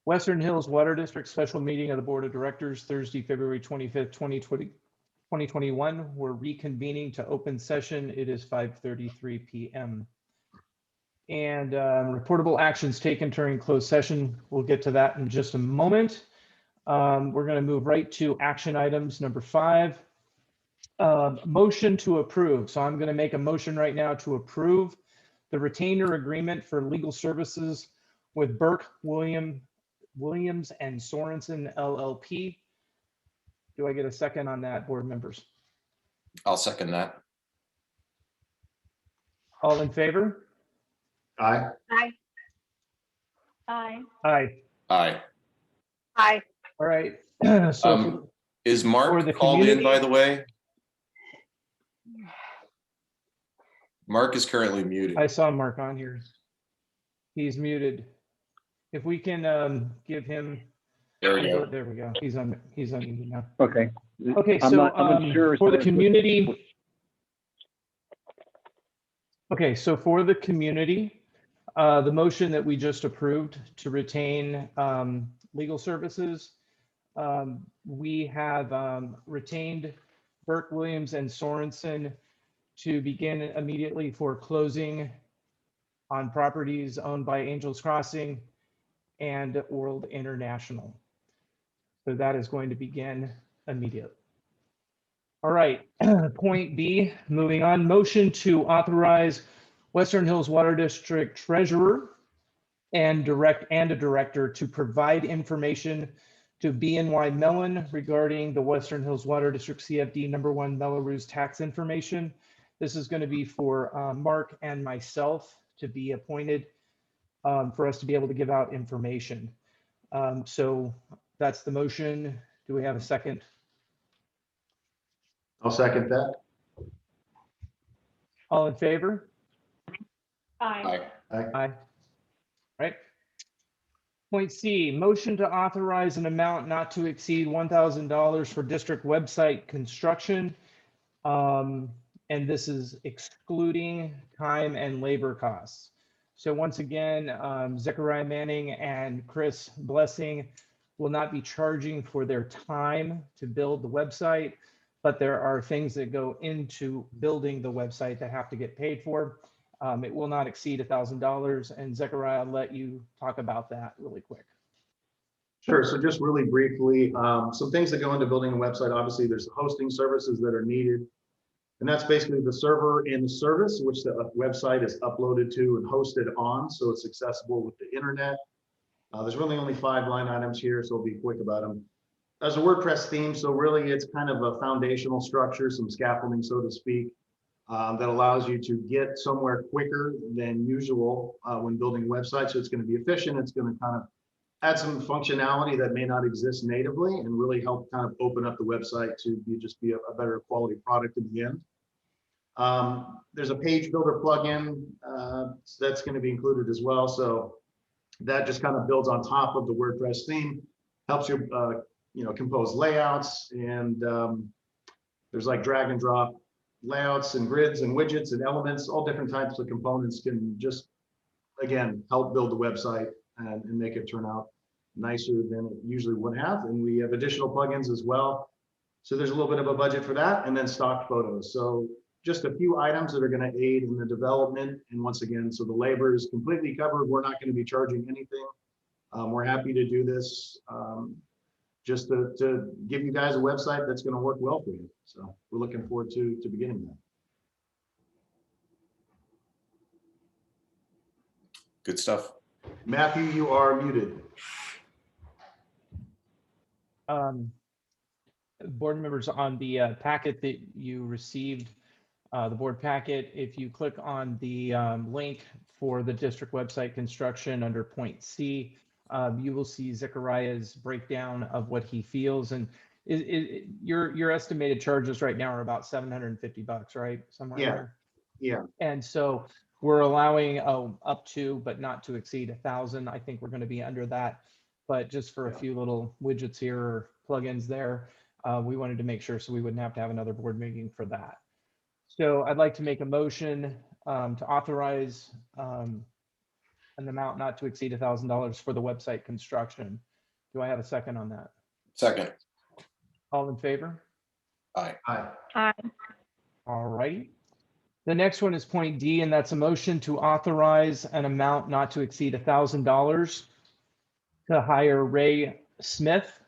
Western Hills Water District Special Meeting of the Board of Directors, Thursday, February 25th, 2021. We're reconvening to open session. It is 5:33 p.m. And reportable actions taken during closed session. We'll get to that in just a moment. We're going to move right to action items number 5. Motion to approve. So I'm going to make a motion right now to approve the retainer agreement for legal services with Burke, Williams and Sorensen LLP. Do I get a second on that, board members? I'll second that. All in favor? Aye. Aye. Aye. Aye. Aye. Aye. All right. So Is for Mark the called in, community- by the way? Mark is currently muted. I saw Mark on here. He's muted. If we can give him. There we go. There we go. He's on mute now. Okay. Okay, I'm so not sure for the if- community. Okay, so for the community, the motion that we just approved to retain legal services, we have retained Burke, Williams, and Sorensen to begin immediately foreclosing on properties owned by Angels Crossing and World International. So that is going to begin immediately. All right, point B, moving on, motion to authorize Western Hills Water District Treasurer and a director to provide information to BNY Mellon regarding the Western Hills Water District CFD #1 Mello-roos tax information. This is going to be for Mark and myself to be appointed for us to be able to give out information. So that's the motion. Do we have a second? I'll second that. All in favor? Aye. Aye. Aye. Right. Point C, motion to authorize an amount not to exceed $1,000 for district website construction. And this is excluding time and labor costs. So once again, Zechariah Manning and Chris Blessing will not be charging for their time to build the website, but there are things that go into building the website that have to get paid for. It will not exceed $1,000, and Zechariah, I'll let you talk about that really quick. Sure. So just really briefly, some things that go into building a website. Obviously, there's the hosting services that are needed. And that's basically the server and the service, which the website is uploaded to and hosted on, so it's accessible with the internet. There's really only 5 line items here, so I'll be quick about them. There's a WordPress theme, so really it's kind of a foundational structure, some scaffolding, so to speak, that allows you to get somewhere quicker than usual when building a website. So it's going to be efficient. It's going to kind of add some functionality that may not exist natively and really help kind of open up the website to be a better quality product in the end. There's a page builder plugin that's going to be included as well. So that just kind of builds on top of the WordPress theme, helps you compose layouts, and there's like drag and drop layouts and grids and widgets and elements. All different types of components can just, again, help build the website and make it turn out nicer than it usually would have. And we have additional plugins as well. So there's a little bit of a budget for that, and then stock photos. So just a few items that are going to aid in the development. And once again, so the labor is completely covered. We're not going to be charging anything. We're happy to do this just to give you guys a website that's going to work well for you. So we're looking forward to beginning that. Good stuff. Matthew, you are muted. Board members, on the packet that you received, the board packet, if you click on the link for the district website construction under point C, you will see Zechariah's breakdown of what he feels. And your estimated charges right now are about $750, right? Somewhere Yeah. there. Yeah. And so we're allowing up to, but not to exceed 1,000. I think we're going to be under that, but just for a few little widgets here or plugins there, we wanted to make sure so we wouldn't have to have another board meeting for that. So I'd like to make a motion to authorize an amount not to exceed $1,000 for the website construction. Do I have a second on that? Second. All in favor? Aye. Aye. Aye. All right. The next one is point D, and that's a motion to authorize an amount not to exceed $1,000 to hire Ray Smith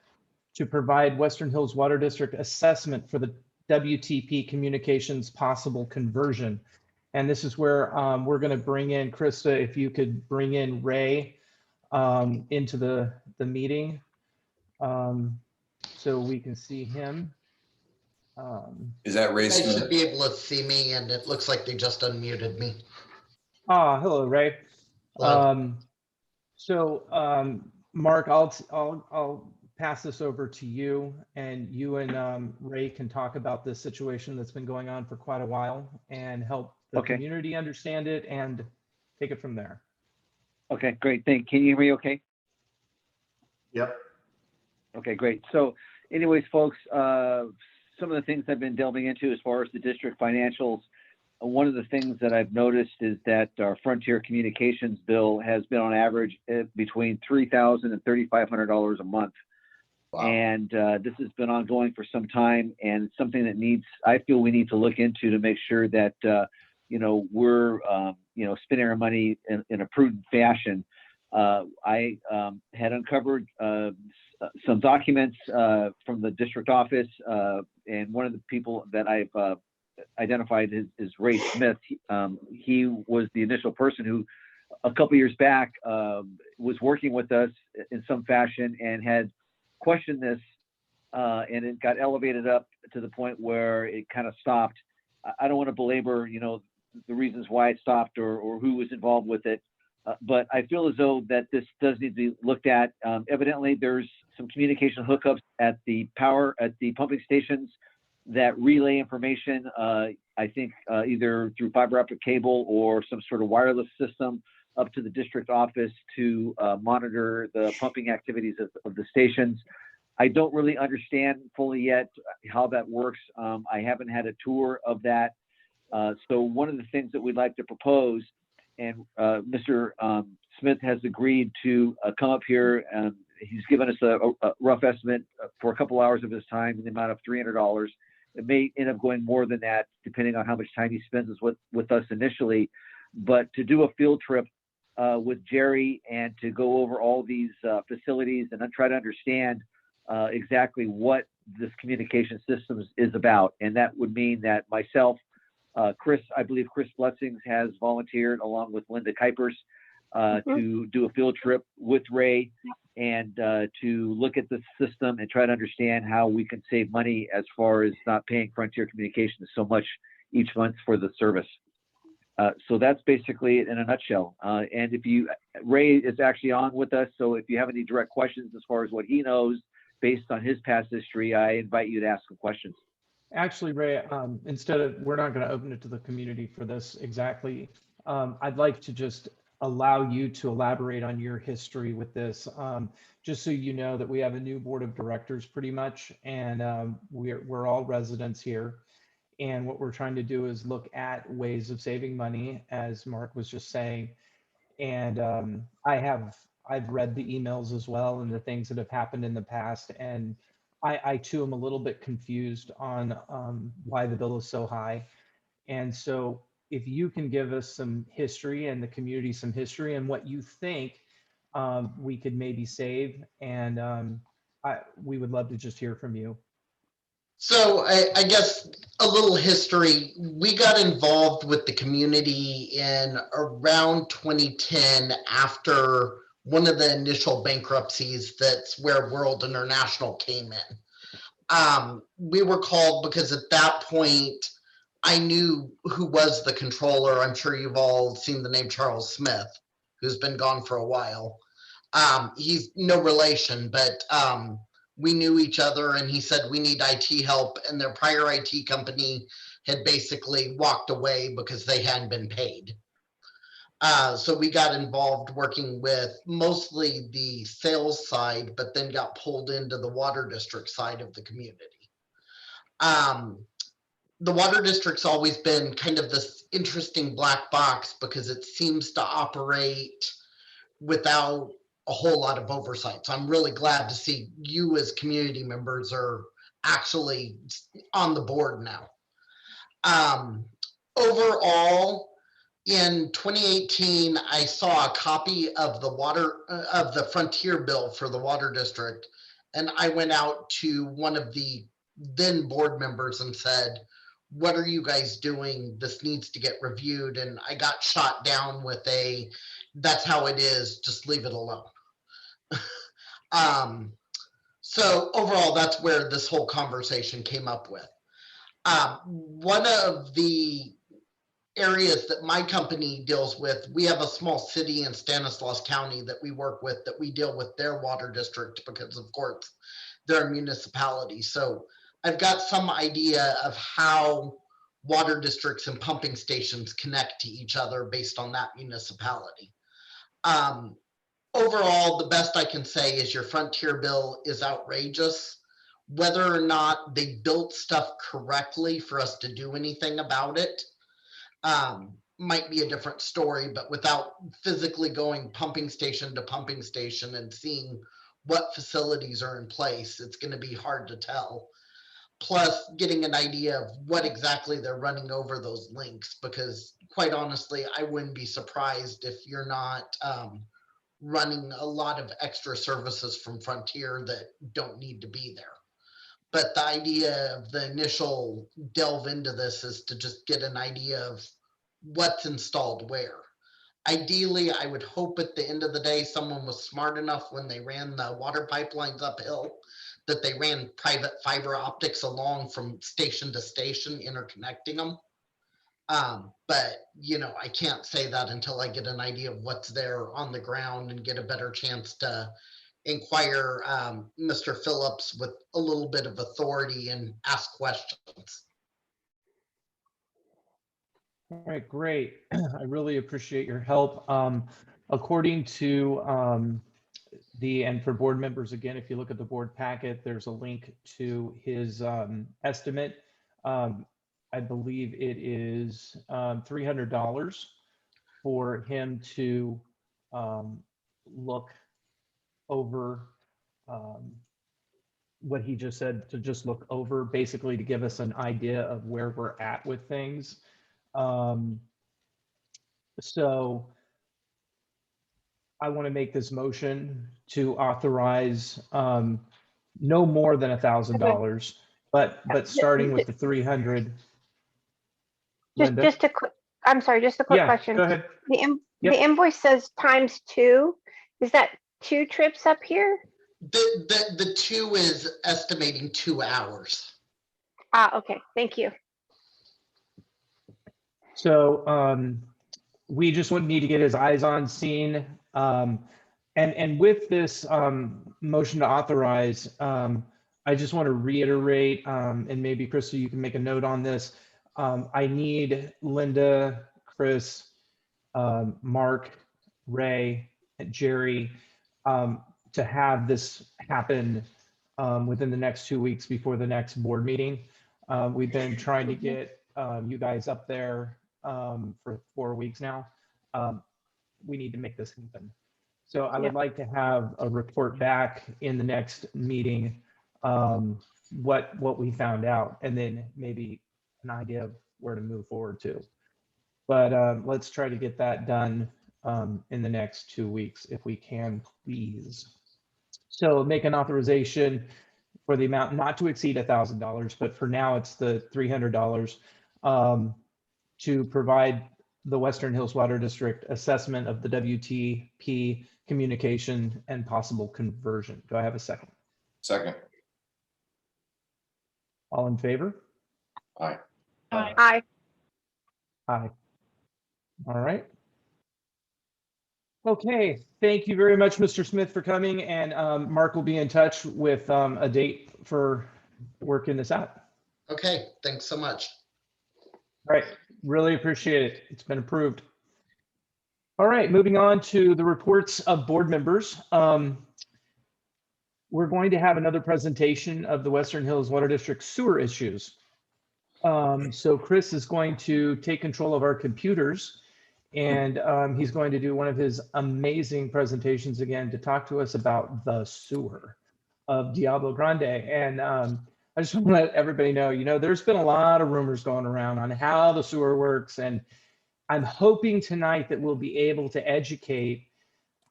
to provide Western Hills Water District assessment for the WTP communications possible conversion. And this is where we're going to bring in, Krista, if you could bring in Ray into the meeting so we can see him. Is that Ray You guys should Smith? be able to see me, and it looks like they just unmuted me. Hello, Ray. Hello. Mark, I'll pass this over to you, and you and Ray can talk about this situation that's been going on for quite a while and help the Okay. community understand it and take it from there. Okay, great. Can you hear me okay? Yep. Okay, great. So anyways, folks, some of the things I've been delving into as far as the district financials, one of the things that I've noticed is that our Frontier Communications bill has been on average between $3,000 and $3,500 a month. Wow. And this has been ongoing for some time, and it's something that I feel we need to look into to make sure that, we're, spending our money in a prudent fashion. I had uncovered some documents from the district office, and one of the people that I've identified is Ray Smith. He was the initial person who, a couple years back, was working with us in some fashion and had questioned this, and it got elevated up to the point where it kind of stopped. I don't want to belabor, the reasons why it stopped or who was involved with it. But I feel as though that this does need to be looked at. Evidently, there's some communication hookups at the pumping stations that relay information, I think either through fiber optic cable or some sort of wireless system up to the district office to monitor the pumping activities of the stations. I don't really understand fully yet how that works. I haven't had a tour of that. So one of the things that we'd like to propose, and Mr. Smith has agreed to come up here, and he's given us a rough estimate for a couple hours of his time in the amount of $300. It may end up going more than that, depending on how much time he spends with us initially. But to do a field trip with Jerry and to go over all these facilities and try to understand exactly what this communication system is about. And that would mean that myself, I believe Chris Blessings has volunteered along with Linda Kuipers to do a field trip with Ray and to look at the system and try to understand how we can save money as far as not paying Frontier Communications so much each month for the service. So that's basically it in a nutshell. And Ray is actually on with us, so if you have any direct questions as far as what he knows based on his past history, I invite you to ask him questions. Actually, Ray, we're not going to open it to the community for this exactly. I'd like to just allow you to elaborate on your history with this, just so you know that we have a new board of directors pretty much, and we're all residents here. And what we're trying to do is look at ways of saving money, as Mark was just saying. And I've read the emails as well and the things that have happened in the past. And I too am a little bit confused on why the bill is so high. And so if you can give us some history and the community some history and what you think we could maybe save, and we would love to just hear from you. So I guess a little history. We got involved with the community in around 2010 after one of the initial bankruptcies. That's where World International came in. We were called because at that point, I knew who was the controller. I'm sure you've all seen the name Charles Smith, who's been gone for a while. He's no relation, but we knew each other, and he said, we need IT help. And their prior IT company had basically walked away because they hadn't been paid. So we got involved working with mostly the sales side, but then got pulled into the water district side of the community. The water district's always been kind of this interesting black box because it seems to operate without a whole lot of oversight. So I'm really glad to see you as community members are actually on the board now. Overall, in 2018, I saw a copy of the Frontier Bill for the Water District, and I went out to one of the then board members and said, what are you guys doing? This needs to get reviewed. And I got shot down with that's how it is, just leave it alone. So overall, that's where this whole conversation came up with. One of the areas that my company deals with, we have a small city in Stanislaus County that we work with, that we deal with their water district because of course they're a municipality. So I've got some idea of how water districts and pumping stations connect to each other based on that municipality. Overall, the best I can say is your Frontier Bill is outrageous. Whether or not they built stuff correctly for us to do anything about it might be a different story, but without physically going pumping station to pumping station and seeing what facilities are in place, it's going to be hard to tell. Plus getting an idea of what exactly they're running over those links, because quite honestly, I wouldn't be surprised if you're not running a lot of extra services from Frontier that don't need to be there. But the idea of the initial delve into this is to just get an idea of what's installed where. Ideally, I would hope at the end of the day, someone was smart enough when they ran the water pipelines uphill that they ran private fiber optics along from station to station, interconnecting them. But, you know, I can't say that until I get an idea of what's there on the ground and get a better chance to inquire Mr. Phillips with a little bit of authority and ask questions. All right, great. I really appreciate your help. According to and for board members, again, if you look at the board packet, there's a link to his estimate. I believe it is $300 for him to look over what he just said, to just look over, basically to give us an idea of where we're at with things. So I want to make this motion to authorize no more than $1,000, but starting with the 300. Linda? Just a quick, I'm sorry, just a quick question. Go ahead. The invoice says ×2. Is that 2 trips up here? The 2 is estimating 2 hours. Okay, thank you. So we just would need to get his eyes on scene. And with this motion to authorize, I just want to reiterate, and maybe Krista, you can make a note on this. I need Linda, Chris, Mark, Ray, and Jerry to have this happen within the next 2 weeks before the next board meeting. We've been trying to get you guys up there for 4 weeks now. We need to make this happen. So I would like to have a report back in the next meeting, what we found out, and then maybe an idea of where to move forward to. But let's try to get that done in the next 2 weeks, if we can, please. So make an authorization for the amount not to exceed $1,000, but for now it's the $300 to provide the Western Hills Water District assessment of the WTP communication and possible conversion. Do I have a second? Second. All in favor? Aye. Aye. Aye. All right. Okay, thank you very much, Mr. Smith, for coming, and Mark will be in touch with a date for working this out. Okay, thanks so much. All right, really appreciate it. It's been approved. All right, moving on to the reports of board members. We're going to have another presentation of the Western Hills Water District sewer issues. So Chris is going to take control of our computers And he's going to do one of his amazing presentations again to talk to us about the sewer of Diablo Grande. And I just want to let everybody know, there's been a lot of rumors going around on how the sewer works. And I'm hoping tonight that we'll be able to educate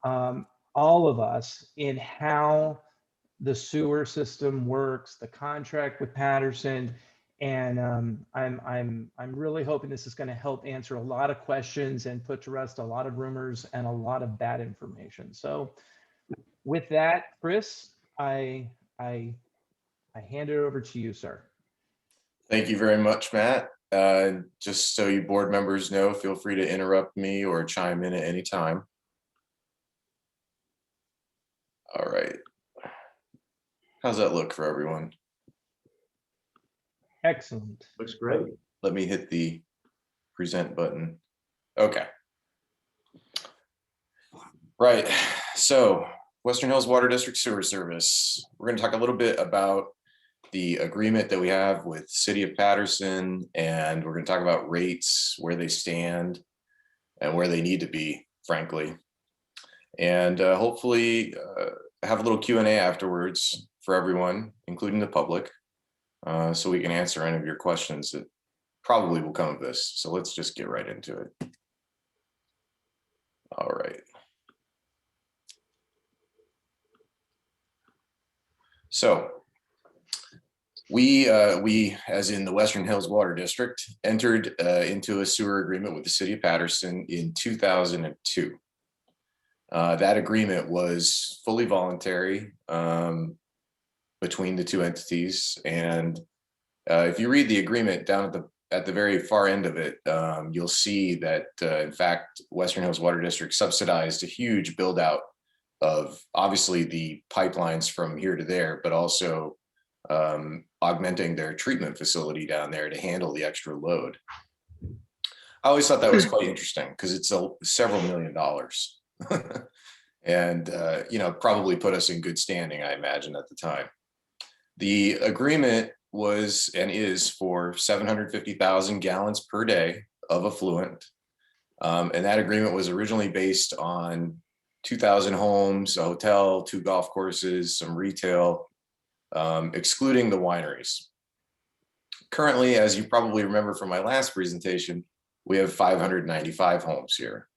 all of us in how the sewer system works, the contract with Patterson. And I'm really hoping this is going to help answer a lot of questions and put to rest a lot of rumors and a lot of bad information. So with that, Chris, I hand it over to you, sir. Thank you very much, Matt. Just so you board members know, feel free to interrupt me or chime in at any time. All right. How's that look for everyone? Excellent. Looks great. Let me hit the present button. Okay. Right. So Western Hills Water District Sewer Service. We're going to talk a little bit about the agreement that we have with City of Patterson, and we're going to talk about rates, where they stand and where they need to be, frankly. And hopefully have a little Q&A afterwards for everyone, including the public. So we can answer any of your questions that probably will come of this. So let's just get right into it. All right. So we, as in the Western Hills Water District, entered into a sewer agreement with the City of Patterson in 2002. That agreement was fully voluntary between the two entities, and if you read the agreement down at the very far end of it, you'll see that in fact Western Hills Water District subsidized a huge build out of obviously the pipelines from here to there, but also augmenting their treatment facility down there to handle the extra load. I always thought that was quite interesting because it's several $1 million. And probably put us in good standing, I imagine, at the time. The agreement was and is for 750,000 gallons per day of effluent. And that agreement was originally based on 2,000 homes, a hotel, 2 golf courses, some retail, excluding the wineries. Currently, as you probably remember from my last presentation, we have 595 homes here.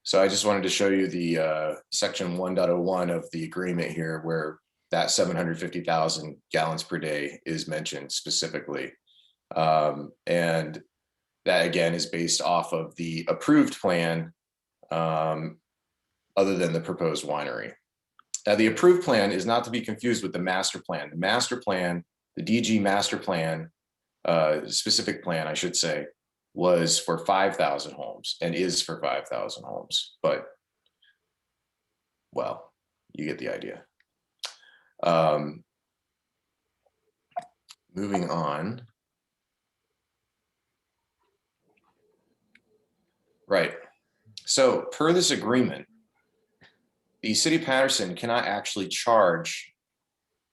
So I just wanted to show you the section 1.01 of the agreement here, where that 750,000 gallons per day is mentioned specifically. And that again is based off of the approved plan, other than the proposed winery. Now, the approved plan is not to be confused with the master plan. The master plan, the DG master plan, specific plan, I should say, was for 5,000 homes and is for 5,000 homes, but well, you get the idea. Moving on. Right. So per this agreement, the City of Patterson cannot actually charge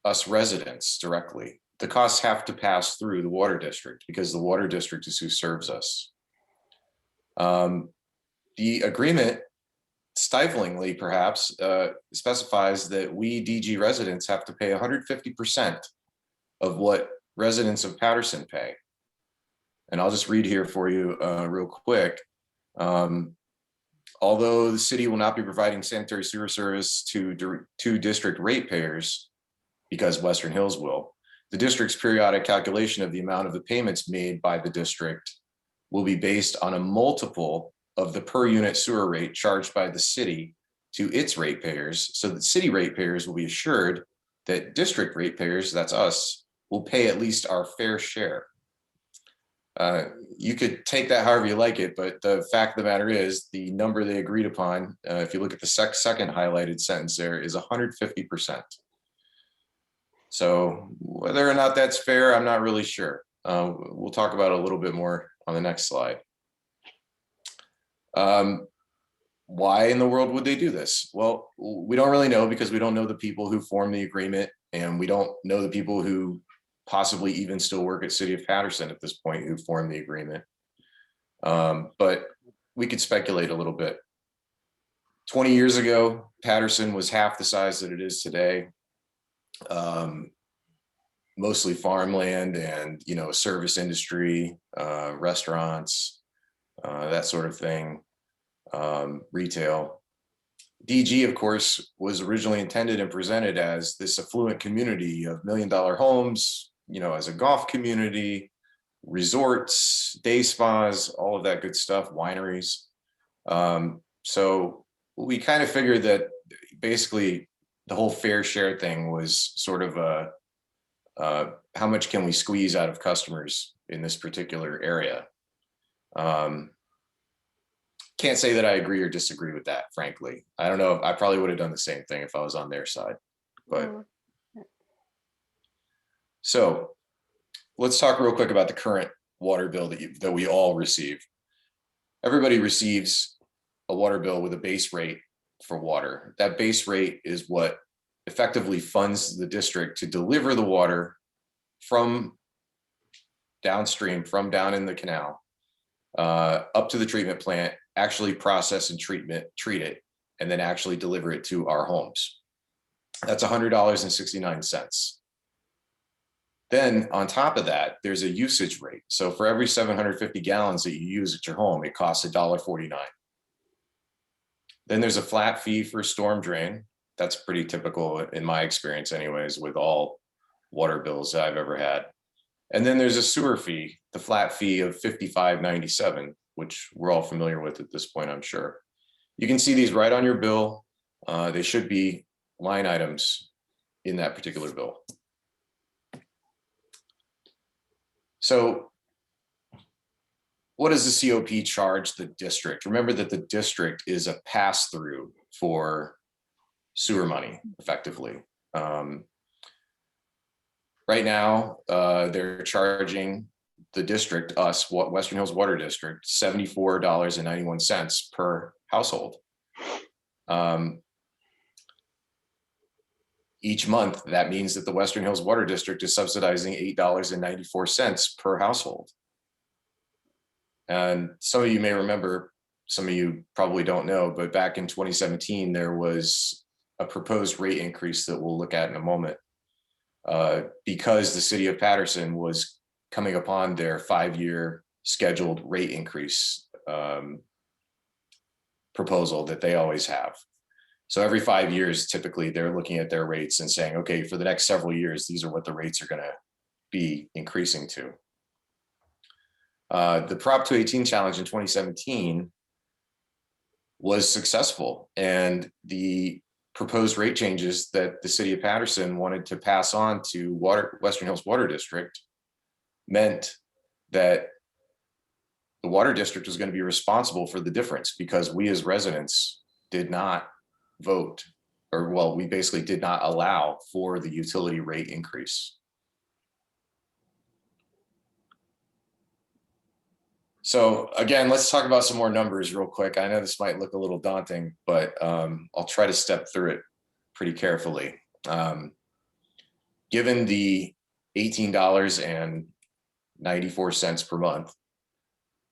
us residents directly. The costs have to pass through the water district because the water district is who serves us. The agreement, stiflingly perhaps, specifies that we DG residents have to pay 150% of what residents of Patterson pay. And I'll just read here for you real quick. Although the city will not be providing sanitary sewer service to district ratepayers, because Western Hills will, the district's periodic calculation of the amount of the payments made by the district will be based on a multiple of the per unit sewer rate charged by the city to its ratepayers, so that city ratepayers will be assured that district ratepayers, that's us, will pay at least our fair share. You could take that however you like it, but the fact of the matter is the number they agreed upon, if you look at the second highlighted sentence there, is 150%. So whether or not that's fair, I'm not really sure. We'll talk about it a little bit more on the next slide. Why in the world would they do this? Well, we don't really know because we don't know the people who formed the agreement, and we don't know the people who possibly even still work at City of Patterson at this point who formed the agreement. But we could speculate a little bit. 20 years ago, Patterson was half the size that it is today. Mostly farmland and, you know, service industry, restaurants, that sort of thing, retail. DG, of course, was originally intended and presented as this affluent community of $1 million homes, you know, as a golf community, resorts, day spas, all of that good stuff, wineries. So we kind of figured that basically the whole fair share thing was sort of a, how much can we squeeze out of customers in this particular area? Can't say that I agree or disagree with that, frankly. I don't know. I probably would have done the same thing if I was on their side. But so let's talk real quick about the current water bill that we all receive. Everybody receives a water bill with a base rate for water. That base rate is what effectively funds the district to deliver the water from downstream, from down in the canal, up to the treatment plant, actually process and treat it, and then actually deliver it to our homes. That's $100.69. Then on top of that, there's a usage rate. So for every 750 gallons that you use at your home, it costs $1.49. Then there's a flat fee for storm drain. That's pretty typical in my experience anyways, with all water bills that I've ever had. And then there's a sewer fee, the flat fee of $55.97, which we're all familiar with at this point, I'm sure. You can see these right on your bill. They should be line items in that particular bill. So what does the COP charge the district? Remember that the district is a pass-through for sewer money, effectively. Right now, they're charging the district, us, Western Hills Water District, $74.91 per household. Each month, that means that the Western Hills Water District is subsidizing $8.94 per household. And some of you may remember, some of you probably don't know, but back in 2017, there was a proposed rate increase that we'll look at in a moment, because the city of Patterson was coming upon their 5-year scheduled rate increase proposal that they always have. So every 5 years, typically they're looking at their rates and saying, okay, for the next several years, these are what the rates are going to be increasing to. The Prop 218 challenge in 2017 was successful, and the proposed rate changes that the city of Patterson wanted to pass on to Western Hills Water District meant that the water district was going to be responsible for the difference, because we as residents did not vote, or well, we basically did not allow for the utility rate increase. So again, let's talk about some more numbers real quick. I know this might look a little daunting, but I'll try to step through it pretty carefully. Given the $18.94 per month,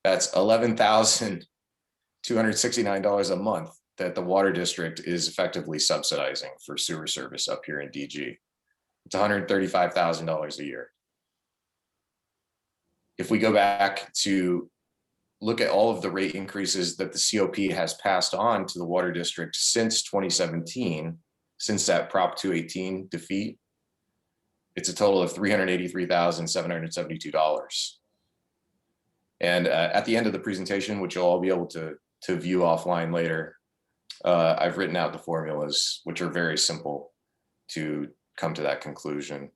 that's $11,269 a month that the water district is effectively subsidizing for sewer service up here in DG. It's $135,000 a year. If we go back to look at all of the rate increases that the COP has passed on to the water district since 2017, since that Prop 218 defeat, it's a total of $383,772. And at the end of the presentation, which you'll all be able to view offline later, I've written out the formulas, which are very simple to come to that conclusion.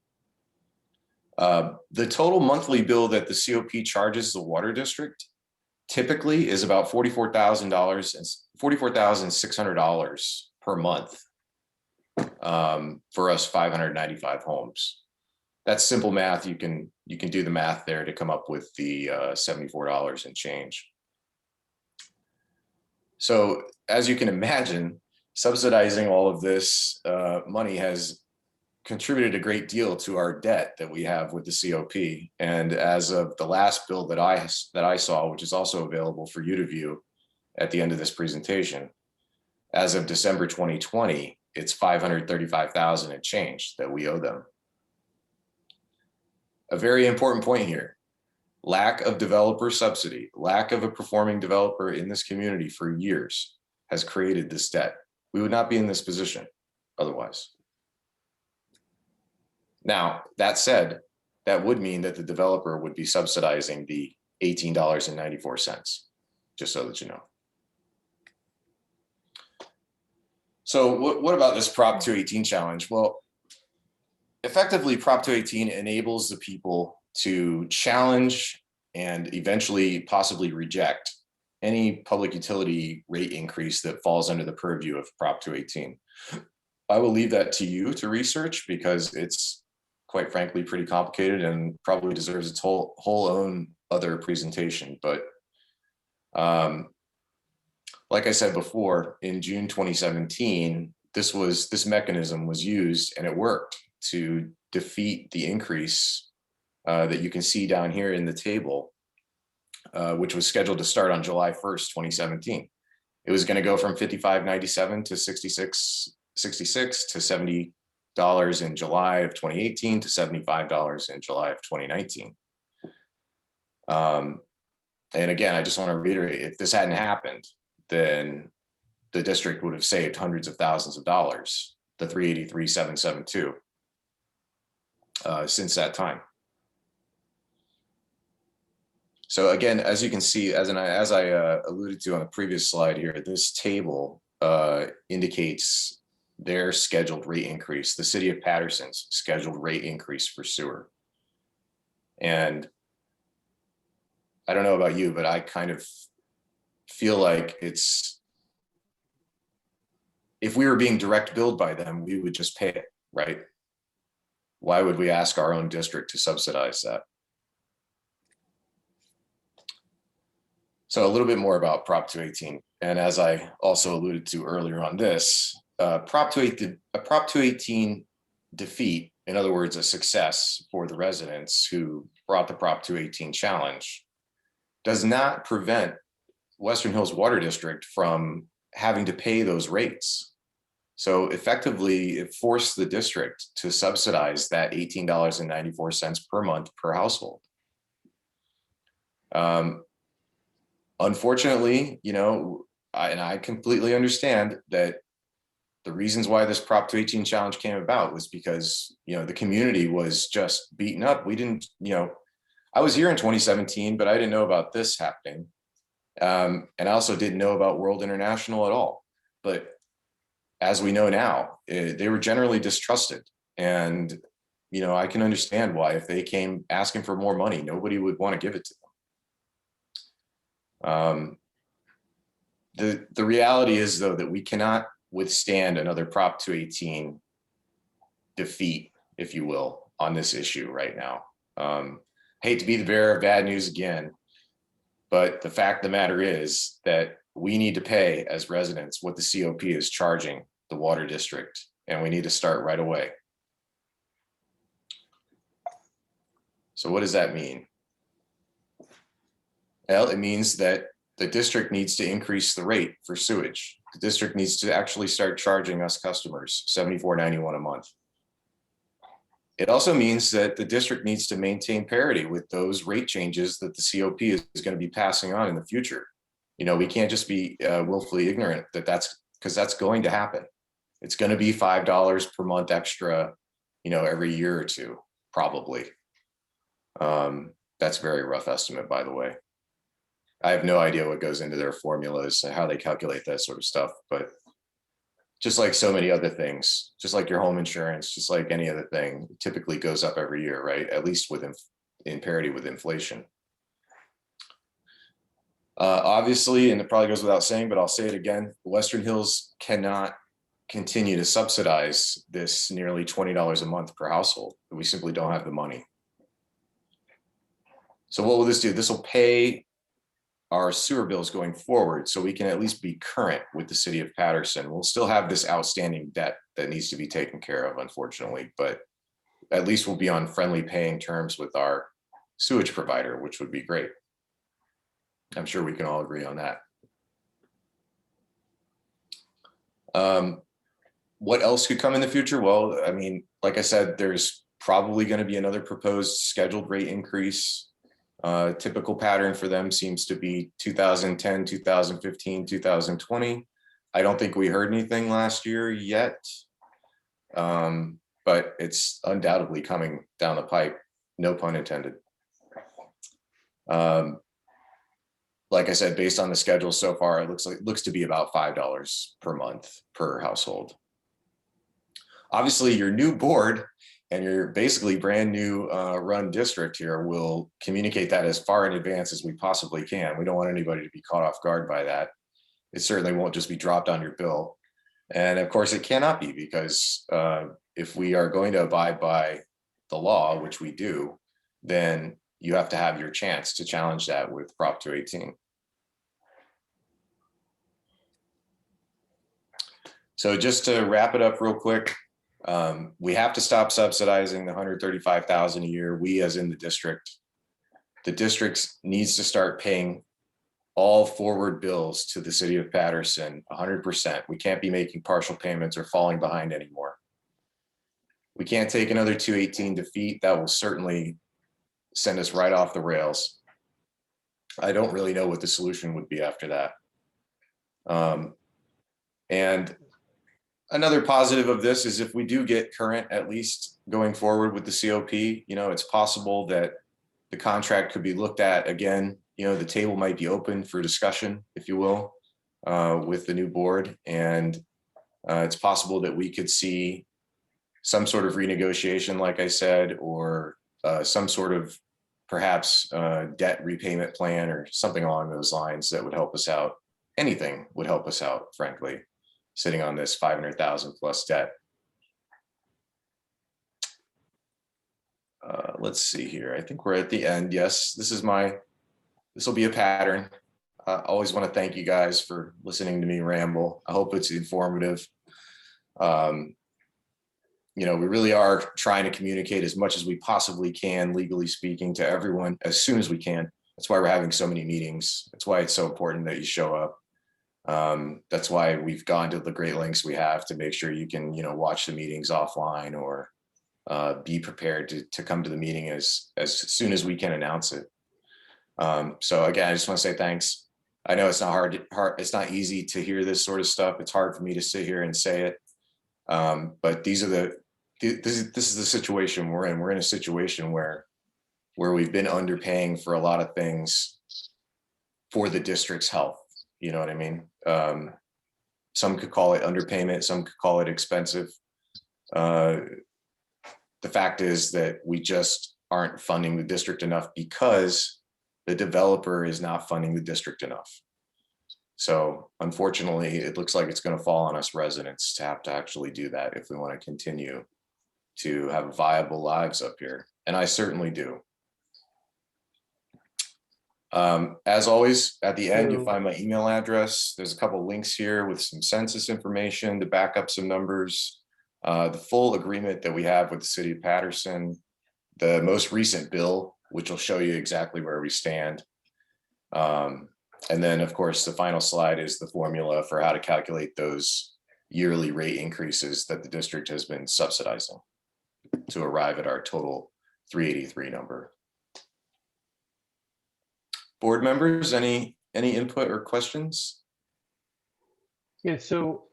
The total monthly bill that the COP charges the water district typically is about $44,600 per month for us 595 homes. That's simple math. You can do the math there to come up with the $74 and change. So as you can imagine, subsidizing all of this money has contributed a great deal to our debt that we have with the COP. And as of the last bill that I saw, which is also available for you to view at the end of this presentation, as of December 2020, it's $535,000 and change that we owe them. A very important point here: lack of developer subsidy, lack of a performing developer in this community for years has created this debt. We would not be in this position otherwise. Now, that said, that would mean that the developer would be subsidizing the $18.94, just so that you know. So what about this Prop 218 challenge? Well, effectively, Prop 218 enables the people to challenge and eventually possibly reject any public utility rate increase that falls under the purview of Prop 218. I will leave that to you to research, because it's quite frankly pretty complicated and probably deserves its whole own other presentation. But like I said before, in June 2017, this mechanism was used, and it worked to defeat the increase that you can see down here in the table, which was scheduled to start on July 1st, 2017. It was going to go from $55.97 to $66 to $70 in July of 2018 to $75 in July of 2019. And again, I just want to reiterate, if this hadn't happened, then the district would have saved hundreds of thousands of dollars, the $383,772, since that time. So again, as you can see, as I alluded to on the previous slide here, this table indicates their scheduled rate increase, the city of Patterson's scheduled rate increase for sewer. And I don't know about you, but I kind of feel like if we were being direct billed by them, we would just pay it, right? Why would we ask our own district to subsidize that? So a little bit more about Prop 218. And as I also alluded to earlier on this, Prop 218 defeat, in other words, a success for the residents who brought the Prop 218 challenge, does not prevent Western Hills Water District from having to pay those rates. So effectively, it forced the district to subsidize that $18.94 per month per household. Unfortunately, you know, I completely understand that the reasons why this Prop 218 challenge came about was because, you know, the community was just beaten up. We didn't, you know, I was here in 2017, but I didn't know about this happening. And I also didn't know about World International at all. But as we know now, they were generally distrusted. And, you know, I can understand why, if they came asking for more money, nobody would want to give it to them. The reality is, though, that we cannot withstand another Prop 218 defeat, if you will, on this issue right now. Hate to be the bearer of bad news again, but the fact of the matter is that we need to pay as residents what the COP is charging the water district, and we need to start right away. So what does that mean? Well, it means that the district needs to increase the rate for sewage. The district needs to actually start charging us customers $74.91 a month. It also means that the district needs to maintain parity with those rate changes that the COP is going to be passing on in the future. You know, we can't just be willfully ignorant because that's going to happen. It's going to be $5 per month extra, you know, every year or two, probably. That's a very rough estimate, by the way. I have no idea what goes into their formulas and how they calculate that sort of stuff, but just like so many other things, just like your home insurance, just like any other thing, it typically goes up every year, right? At least in parity with inflation. Obviously, and it probably goes without saying, but I'll say it again, Western Hills cannot continue to subsidize this nearly $20 a month per household. We simply don't have the money. So what will this do? This will pay our sewer bills going forward, so we can at least be current with the city of Patterson. We'll still have this outstanding debt that needs to be taken care of, unfortunately, but at least we'll be on friendly paying terms with our sewage provider, which would be great. I'm sure we can all agree on that. What else could come in the future? Well, I mean, like I said, there's probably going to be another proposed scheduled rate increase. Typical pattern for them seems to be 2010, 2015, 2020. I don't think we heard anything last year yet, but it's undoubtedly coming down the pipe, no pun intended. Like I said, based on the schedule so far, it looks to be about $5 per month per household. Obviously, your new board and your basically brand new run district here will communicate that as far in advance as we possibly can. We don't want anybody to be caught off guard by that. It certainly won't just be dropped on your bill. And of course, it cannot be, because if we are going to abide by the law, which we do, then you have to have your chance to challenge that with Prop 218. So just to wrap it up real quick, we have to stop subsidizing the $135,000 a year. We, as in the district needs to start paying all forward bills to the city of Patterson 100%. We can't be making partial payments or falling behind anymore. We can't take another 218 defeat. That will certainly send us right off the rails. I don't really know what the solution would be after that. And another positive of this is if we do get current, at least going forward with the COP, you know, it's possible that the contract could be looked at again. You know, the table might be open for discussion, if you will, with the new board. And it's possible that we could see some sort of renegotiation, like I said, or some sort of perhaps debt repayment plan or something along those lines that would help us out. Anything would help us out, frankly, sitting on this 500,000 plus debt. Let's see here. I think we're at the end. Yes, this will be a pattern. I always want to thank you guys for listening to me ramble. I hope it's informative. You know, we really are trying to communicate as much as we possibly can, legally speaking, to everyone as soon as we can. That's why we're having so many meetings. That's why it's so important that you show up. That's why we've gone to the great lengths we have to make sure you can, you know, watch the meetings offline or be prepared to come to the meeting as soon as we can announce it. So again, I just want to say thanks. I know it's not hard. It's not easy to hear this sort of stuff. It's hard for me to sit here and say it. But this is the situation we're in. We're in a situation where we've been underpaying for a lot of things for the district's health. You know what I mean? Some could call it underpayment. Some could call it expensive. The fact is that we just aren't funding the district enough because the developer is not funding the district enough. So unfortunately, it looks like it's going to fall on us residents to have to actually do that if we want to continue to have viable lives up here. And I certainly do. As always, at the end, you'll find my email address. There's a couple links here with some census information to back up some numbers. The full agreement that we have with the city of Patterson, the most recent bill, which will show you exactly where we stand. And then, of course, the final slide is the formula for how to calculate those yearly rate increases that the district has been subsidizing to arrive at our total 383 number. Board members, any input or questions? Yeah, so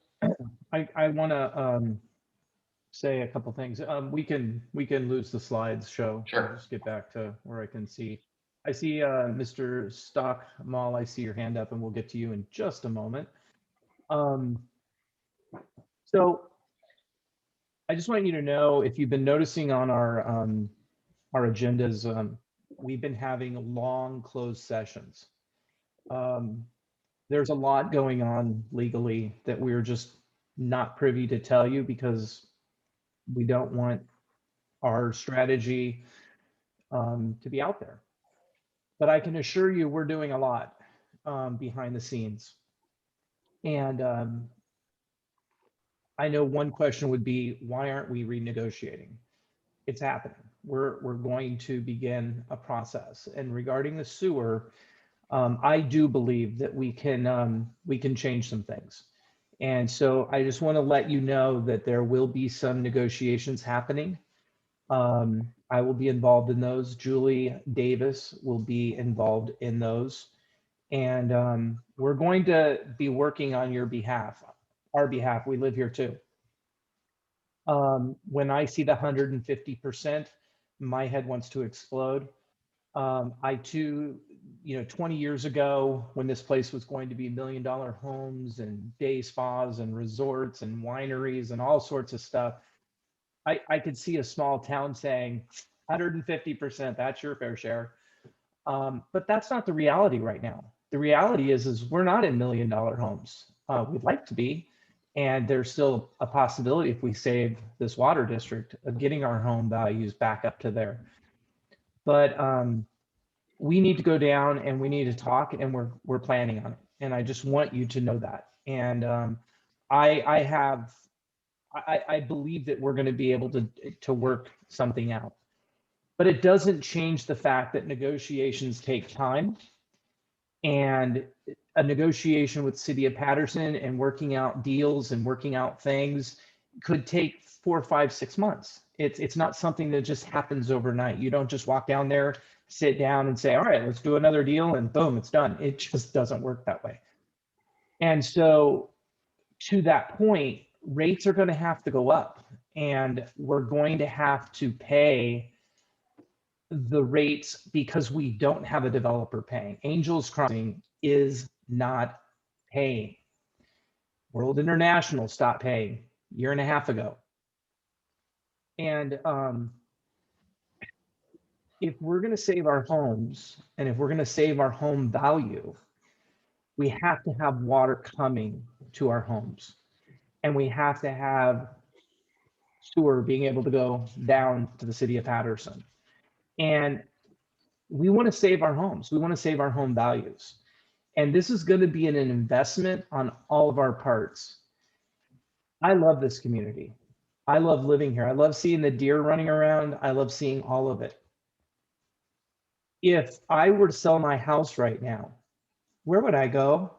I want to say a couple things. We can lose the slides show. Sure. I'll just get back to where I can see. I see Mr. Stockmall, I see your hand up, and we'll get to you in just a moment. So I just want you to know, if you've been noticing on our agendas, we've been having long closed sessions. There's a lot going on legally that we're just not privy to tell you because we don't want our strategy to be out there. But I can assure you we're doing a lot. behind the scenes. And I know one question would be, why aren't we renegotiating? It's happening. We're going to begin a process. And regarding the sewer, I do believe that we can change some things. And so I just want to let you know that there will be some negotiations happening. I will be involved in those. Julie Davis will be involved in those. And we're going to be working on your behalf, our behalf. We live here too. When I see the 150%, my head wants to explode. I too, 20 years ago, when this place was going to be $1 million homes and day spas and resorts and wineries and all sorts of stuff, I could see a small town saying 150%, that's your fair share. But that's not the reality right now. The reality is we're not in $1 million homes. We'd like to be. And there's still a possibility, if we save this water district, of getting our home values back up to there. But we need to go down and we need to talk, and we're planning on it. And I just want you to know that. And I believe that we're going to be able to work something out. But it doesn't change the fact that negotiations take time. And a negotiation with City of Paterson and working out deals and working out things could take 4, 5, 6 months. It's not something that just happens overnight. You don't just walk down there, sit down and say, all right, let's do another deal, and boom, it's done. It just doesn't work that way. And so to that point, rates are going to have to go up, and we're going to have to pay the rates because we don't have a developer paying. Angels Crossing is not paying. World International stopped paying a year and a half ago. And if we're going to save our homes and if we're going to save our home value, we have to have water coming to our homes. And we have to have sewer being able to go down to the City of Paterson. And we want to save our homes. We want to save our home values. And this is going to be an investment on all of our parts. I love this community. I love living here. I love seeing the deer running around. I love seeing all of it. If I were to sell my house right now, where would I go?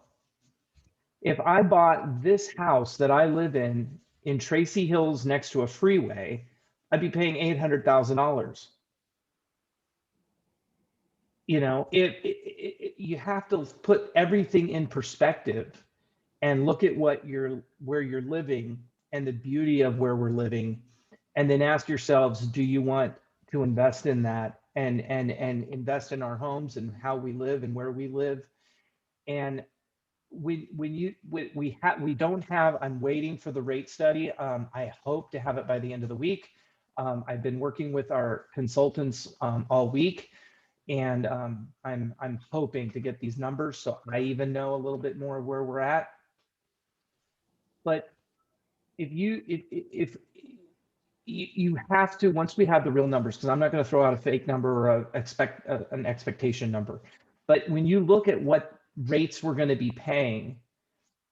If I bought this house that I live in Tracy Hills next to a freeway, I'd be paying $800,000. You have to put everything in perspective and look at where you're living and the beauty of where we're living, and then ask yourselves, do you want to invest in that and invest in our homes and how we live and where we live? And we don't have, I'm waiting for the rate study. I hope to have it by the end of the week. I've been working with our consultants all week. And I'm hoping to get these numbers so I even know a little bit more of where we're at. But if you have to, once we have the real numbers, because I'm not going to throw out a fake number or an expectation number, but when you look at what rates we're going to be paying,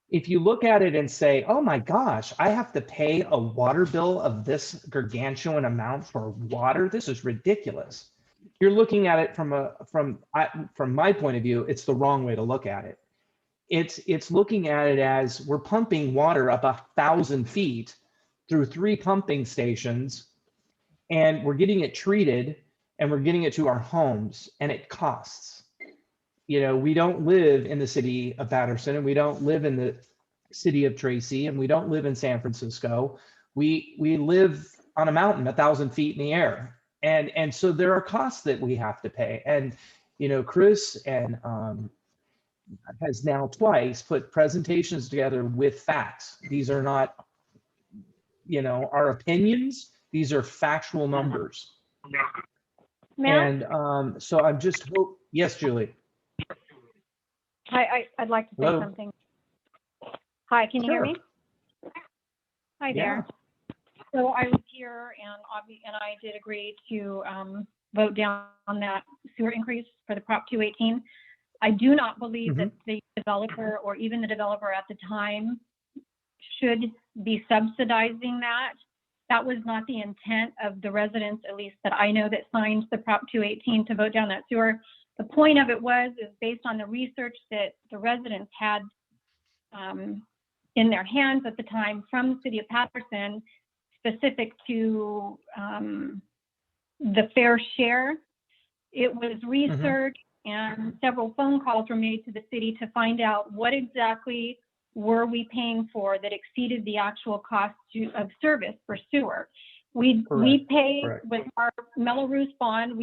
if you look at it and say, oh my gosh, I have to pay a water bill of this gargantuan amount for water, this is ridiculous. You're looking at it from my point of view, it's the wrong way to look at it. It's looking at it as we're pumping water up 1,000 feet through 3 pumping stations, and we're getting it treated and we're getting it to our homes, and it costs. We don't live in the city of Paterson, and we don't live in the city of Tracy, and we don't live in San Francisco. We live on a mountain 1,000 feet in the air. And so there are costs that we have to pay. And, Chris and has now twice put presentations together with facts. These are not, our opinions. These are factual numbers. And so I'm just hope. Yes, Julie. I'd like to say Hello? something. Hi, can you hear me? Hi there. So I was here, and I did agree to vote down on that sewer increase for the Prop 218. I do not believe that the developer or even the developer at the time should be subsidizing that. That was not the intent of the residents, at least that I know, that signed the Prop 218 to vote down that sewer. The point of it is based on the research that the residents had in their hands at the time from the city of Patterson, specific to the fair share. It was research and several phone calls were made to the city to find out what exactly were we paying for that exceeded the actual cost of service for sewer. We paid with our Mello-roos bond.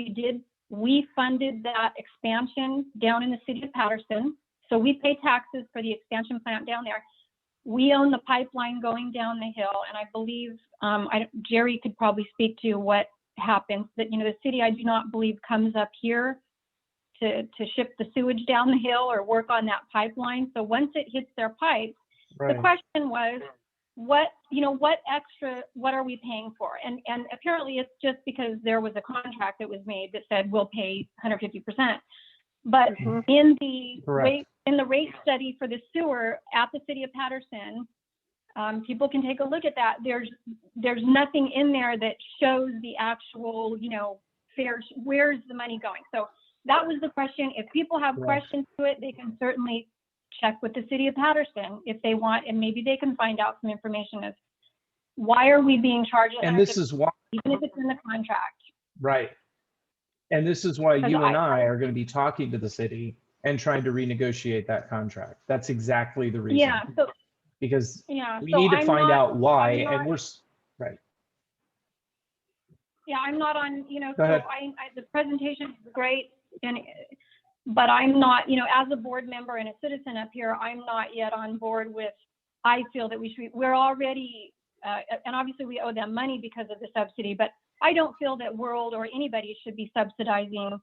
We funded that expansion down in the city of Patterson. So we pay taxes for the expansion plant down there. We own the pipeline going down the hill. And I believe, Jerry could probably speak to what happens, that, you know, the city, I do not believe, comes up here to ship the sewage down the hill or work on that pipeline. So once it hits their pipes, the question was, what are we paying for? And apparently it's just because there was a contract that was made that said we'll pay 150%. But in the rate study for the sewer at the city of Patterson, people can take a look at that. There's nothing in there that shows the actual, you know, where's the money going? So that was the question. If people have questions to it, they can certainly check with the city of Patterson if they want, and maybe they can find out some information as why are we being charged? And this is why, even if it's in the contract. right. And this is why you and I are going to be talking to the city and trying to renegotiate that contract. That's exactly the reason. Yeah. So, because yeah, we so need to I'm find not- out why, I'm not- and we're right. Yeah, I'm not on, you know, Go so ahead. the presentation is great, but I'm not, you know, as a board member and a citizen up here, I'm not yet on board with, I feel that we're already, and obviously we owe them money because of the subsidy, but I don't feel that World or anybody should be subsidizing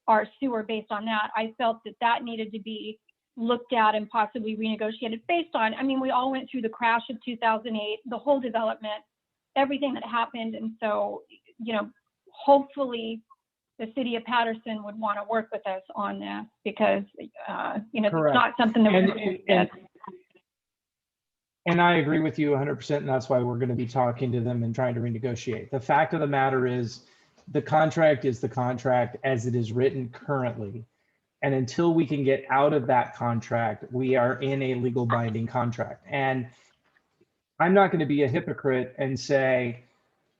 our sewer based on that. I felt that needed to be looked at and possibly renegotiated based on, I mean, we all went through the crash of 2008, the whole development, everything that happened. And so, you know, hopefully the city of Patterson would want to work with us on this because, you know, Correct. it's not something that And I agree with you 100%, and that's why we're going to be talking to them and trying to renegotiate. The fact of the matter is, the contract is the contract as it is written currently. And until we can get out of that contract, we are in a legal binding contract. And I'm not going to be a hypocrite and say,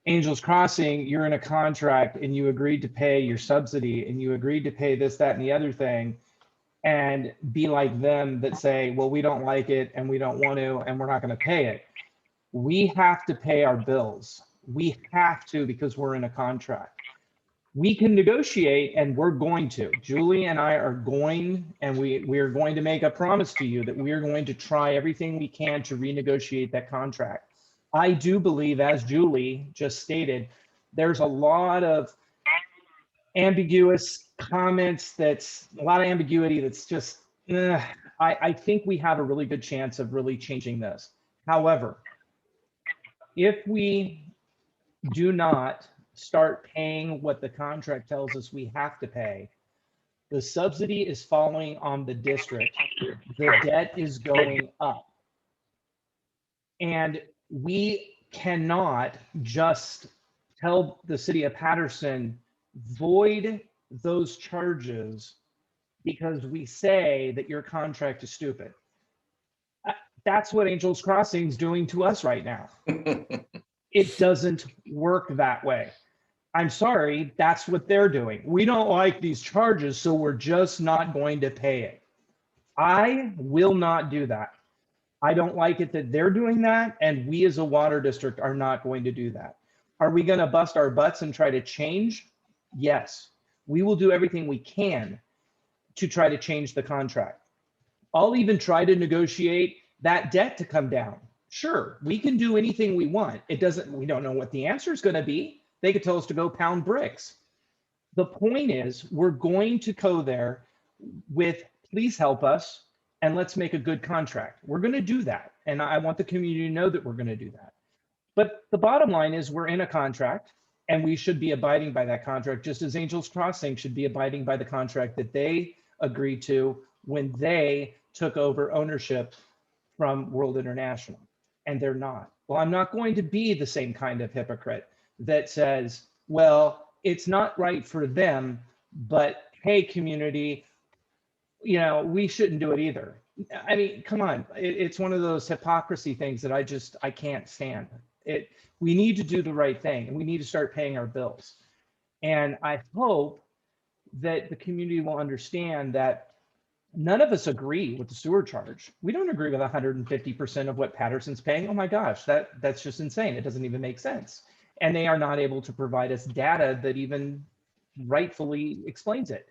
Angels Crossing, you're in a contract and you agreed to pay your subsidy and you agreed to pay this, that, and the other thing, and be like them that say, well, we don't like it and we don't want to, and we're not going to pay it. We have to pay our bills. We have to, because we're in a contract. We can negotiate, and we're going to. Julie and I are going, and we are going to make a promise to you that we are going to try everything we can to renegotiate that contract. I do believe, as Julie just stated, there's a lot of ambiguous comments, that's a lot of ambiguity that's just, I think we have a really good chance of really changing this. However, if we do not start paying what the contract tells us we have to pay, the subsidy is falling on the district. The debt is going up. And we cannot just tell the city of Patterson, void those charges because we say that your contract is stupid. That's what Angels Crossing is doing to us right now. It doesn't work that way. I'm sorry, that's what they're doing. We don't like these charges, so we're just not going to pay it. I will not do that. I don't like it that they're doing that, and we as a water district are not going to do that. Are we going to bust our butts and try to change? Yes. We will do everything we can to try to change the contract. I'll even try to negotiate that debt to come down. Sure, we can do anything we want. We don't know what the answer is going to be. They could tell us to go pound bricks. The point is, we're going to go there with, please help us, and let's make a good contract. We're going to do that. And I want the community to know that we're going to do that. But the bottom line is, we're in a contract, and we should be abiding by that contract, just as Angels Crossing should be abiding by the contract that they agreed to when they took over ownership from World International, and they're not. Well, I'm not going to be the same kind of hypocrite that says, well, it's not right for them, but hey, community, you know, we shouldn't do it either. I mean, come on, it's one of those hypocrisy things that I can't stand. We need to do the right thing, and we need to start paying our bills. And I hope that the community will understand that none of us agree with the sewer charge. We don't agree with 150% of what Patterson's paying. Oh my gosh, that's just insane. It doesn't even make sense. And they are not able to provide us data that even rightfully explains it.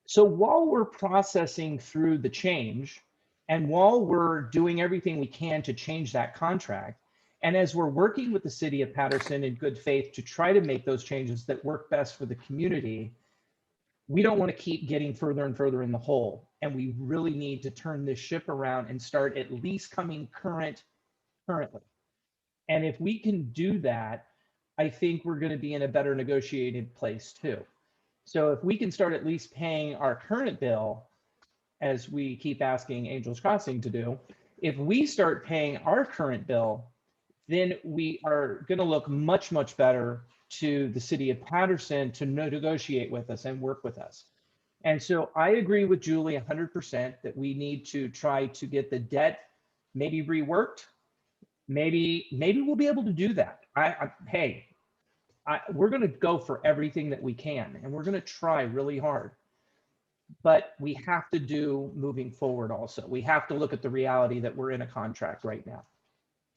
So while we're processing through the change, and while we're doing everything we can to change that contract, and as we're working with the city of Patterson in good faith to try to make those changes that work best for the community, we don't want to keep getting further and further in the hole. And we really need to turn this ship around and start at least coming currently. And if we can do that, I think we're going to be in a better negotiated place too. So if we can start at least paying our current bill, as we keep asking Angels Crossing to do, if we start paying our current bill, then we are going to look much, much better to the city of Patterson to negotiate with us and work with us. And so I agree with Julie 100% that we need to try to get the debt maybe reworked. Maybe we'll be able to do that. We're going to go for everything that we can, and we're going to try really hard. But we have to do moving forward also. We have to look at the reality that we're in a contract right now.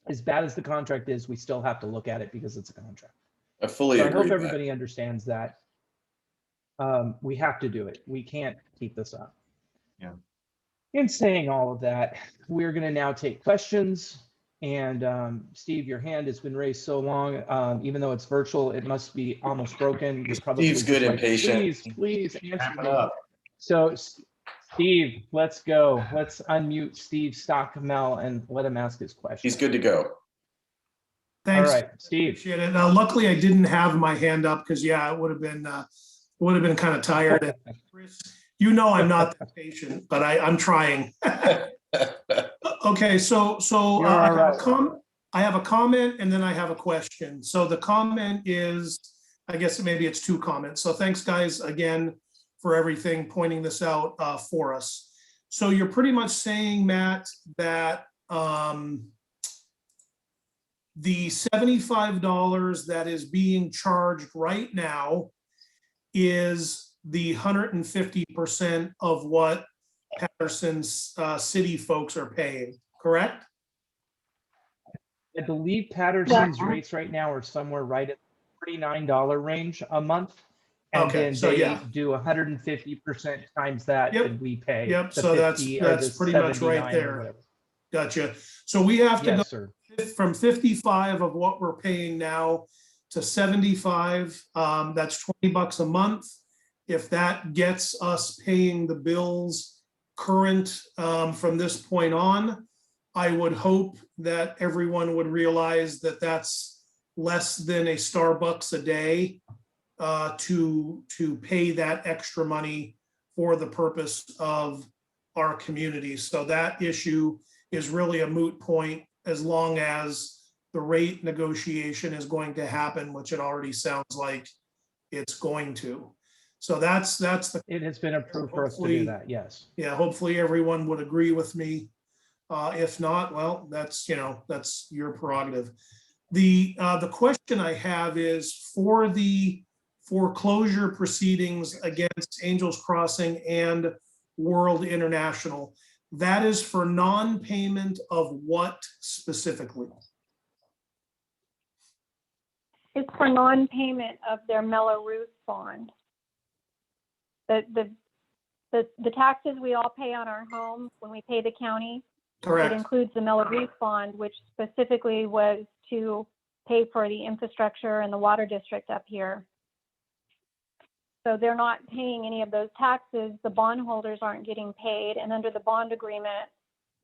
As bad as the contract is, we still have to look at it because it's a contract. I fully So agree. I hope everybody understands that. We have to do it. We can't keep this up. Yeah. In saying all of that, we're going to now take questions. And Steve, your hand has been raised so long, even though it's virtual, it must be almost broken. You're probably Steve's good just and patient. Please answer Wrap it me. up. So Steve, let's go. Let's unmute Steve Stockmel and let him ask his question. He's good to go. Thanks. All right, Steve. Appreciate it. Luckily, I didn't have my hand up because, yeah, it would have been kind of tired. And Chris, you know, I'm not that patient, but I'm trying. Okay, so I have a comment and then I have a question. So the comment is, I guess maybe it's two comments. So thanks, guys, again for everything, pointing this out for us. So you're pretty much saying, Matt, that the $75 that is being charged right now is the 150% of what Patterson's city folks are paying, correct? I believe Patterson's rates right now are somewhere right at $49 range a month. And Okay, then so they yeah. do 150% times that, Yep. and we pay. Yep, the so 50 or that's the pretty much right 79 or there. whatever. Gotcha. So we have to Yes, go sir. from 55 of what we're paying now to 75. That's $20 a month. If that gets us paying the bills current from this point on, I would hope that everyone would realize that that's less than a Starbucks a day to pay that extra money for the purpose of our community. So that issue is really a moot point as long as the rate negotiation is going to happen, which it already sounds like it's going to. So that's the. It has been approved for us to do that, yes. Yeah, hopefully everyone would agree with me. If not, well, that's your prerogative. The question I have is for the foreclosure proceedings against Angels Crossing and World International, that is for non-payment of what specifically? It's for non-payment of their Mello-roos bond. The taxes we all pay on our home when we pay the county. Correct. It includes the Mello-roos bond, which specifically was to pay for the infrastructure and the water district up here. So they're not paying any of those taxes. The bondholders aren't getting paid. And under the bond agreement,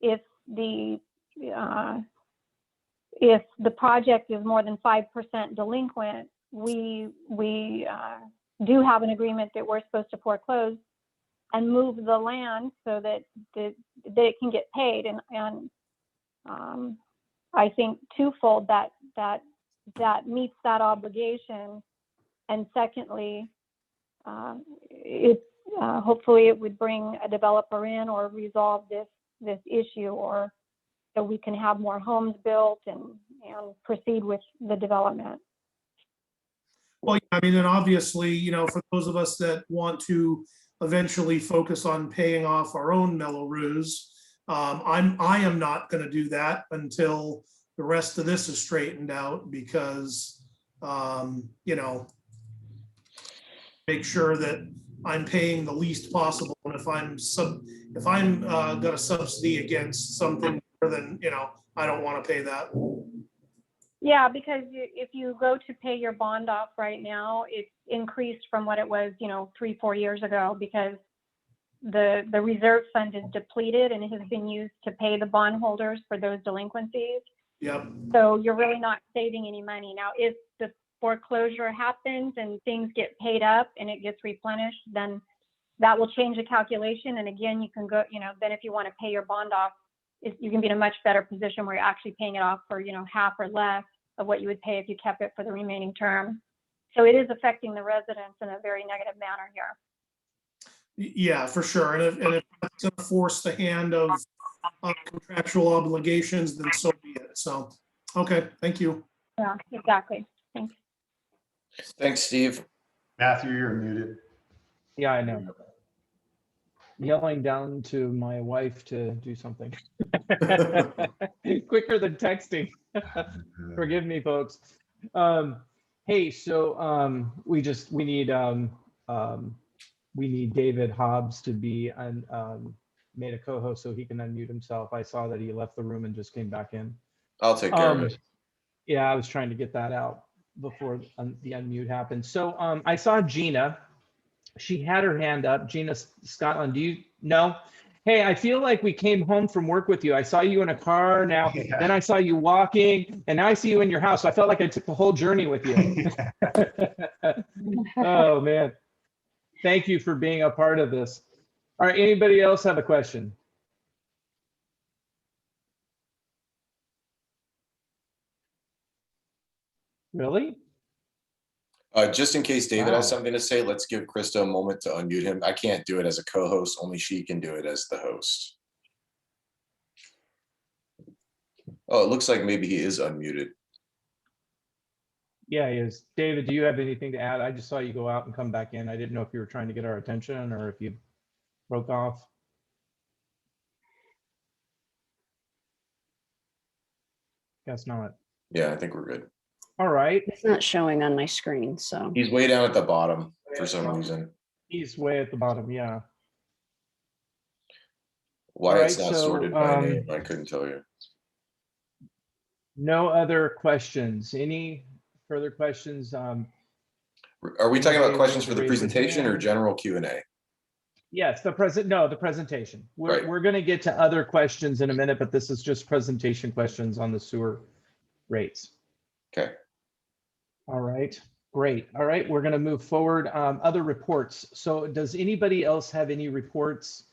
if the project is more than 5% delinquent, we do have an agreement that we're supposed to foreclose and move the land so that it can get paid. And I think twofold that meets that obligation. And secondly, hopefully it would bring a developer in or resolve this issue, or so we can have more homes built and proceed with the development. Well, yeah, I mean, and obviously, for those of us that want to eventually focus on paying off our own Mello-roos, I am not going to do that until the rest of this is straightened out, because, make sure that I'm paying the least possible. And if I'm got a subsidy against something more than, I don't want to pay that. Yeah, because if you go to pay your bond off right now, it's increased from what it was, 3-4 years ago, because the reserve fund is depleted and it has been used to pay the bondholders for those delinquencies. Yep. So you're really not saving any money. Now, if the foreclosure happens and things get paid up and it gets replenished, then that will change the calculation. And again, you can go, then if you want to pay your bond off, you can be in a much better position where you're actually paying it off for, half or less of what you would pay if you kept it for the remaining term. So it is affecting the residents in a very negative manner here. Yeah, for sure. And if it's going to force the hand of contractual obligations, then so be it. So, okay, thank you. Yeah, exactly. Thanks. Thanks, Steve. Matthew, you're muted. Yeah, I know. Yelling down to my wife to do something. Quicker than texting. Forgive me, folks. Hey, so we need David Hobbs to be made a co-host so he can unmute himself. I saw that he left the room and just came back in. I'll take care of it. Yeah, I was trying to get that out before the unmute happened. So I saw Gina. She had her hand up. Gina Scotland, do you know? Hey, I feel like we came home from work with you. I saw you in a car now, then I saw you walking, and now I see you in your house. So I felt like I took the whole journey with you. Oh, man. Thank you for being a part of this. All right, anybody else have a question? Really? Just in case David has Wow. something to say, let's give Krista a moment to unmute him. I can't do it as a co-host, only she can do it as the host. Oh, it looks like maybe he is unmuted. Yeah, he is. David, do you have anything to add? I just saw you go out and come back in. I didn't know if you were trying to get our attention or if you broke off. Guess not. Yeah, I think we're good. All right. It's not showing on my screen, so. He's way down at the bottom for some reason. He's way at the bottom, yeah. Why All it's right, not so, sorted by name, I couldn't tell you. No other questions. Any further questions? Are we talking about Anybody questions want for to the raise their presentation or hand? general Q&A? Yes, the presentation. Right. We're going to get to other questions in a minute, but this is just presentation questions on the sewer rates. Okay. All right, great. All right, we're going to move forward. Other reports. So does anybody else have any reports?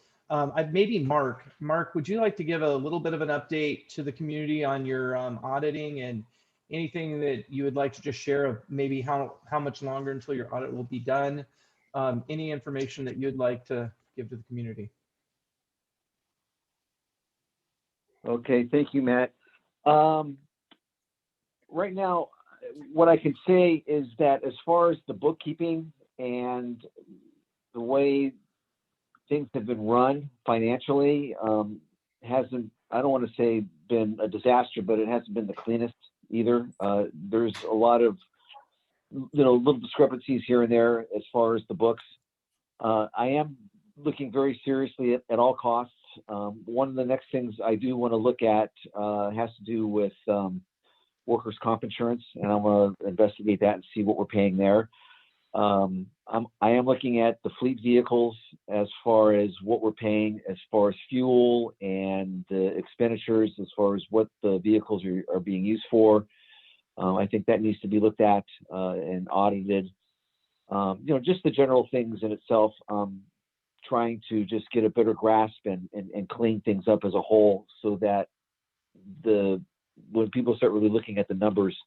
Maybe Mark. Mark, would you like to give a little bit of an update to the community on your auditing and anything that you would like to just share of maybe how much longer until your audit will be done? Any information that you'd like to give to the community? Okay, thank you, Matt. Right now, what I can say is that as far as the bookkeeping and the way things have been run financially, hasn't, I don't want to say been a disaster, but it hasn't been the cleanest either. There's a lot of, little discrepancies here and there as far as the books. I am looking very seriously at all costs. One of the next things I do want to look at has to do with workers' comp insurance, and I'm going to investigate that and see what we're paying there. I am looking at the fleet vehicles as far as what we're paying as far as fuel and the expenditures as far as what the vehicles are being used for. I think that needs to be looked at and audited. Just the general things in itself. trying to just get a better grasp and clean things up as a whole, so that when people start really looking at the numbers,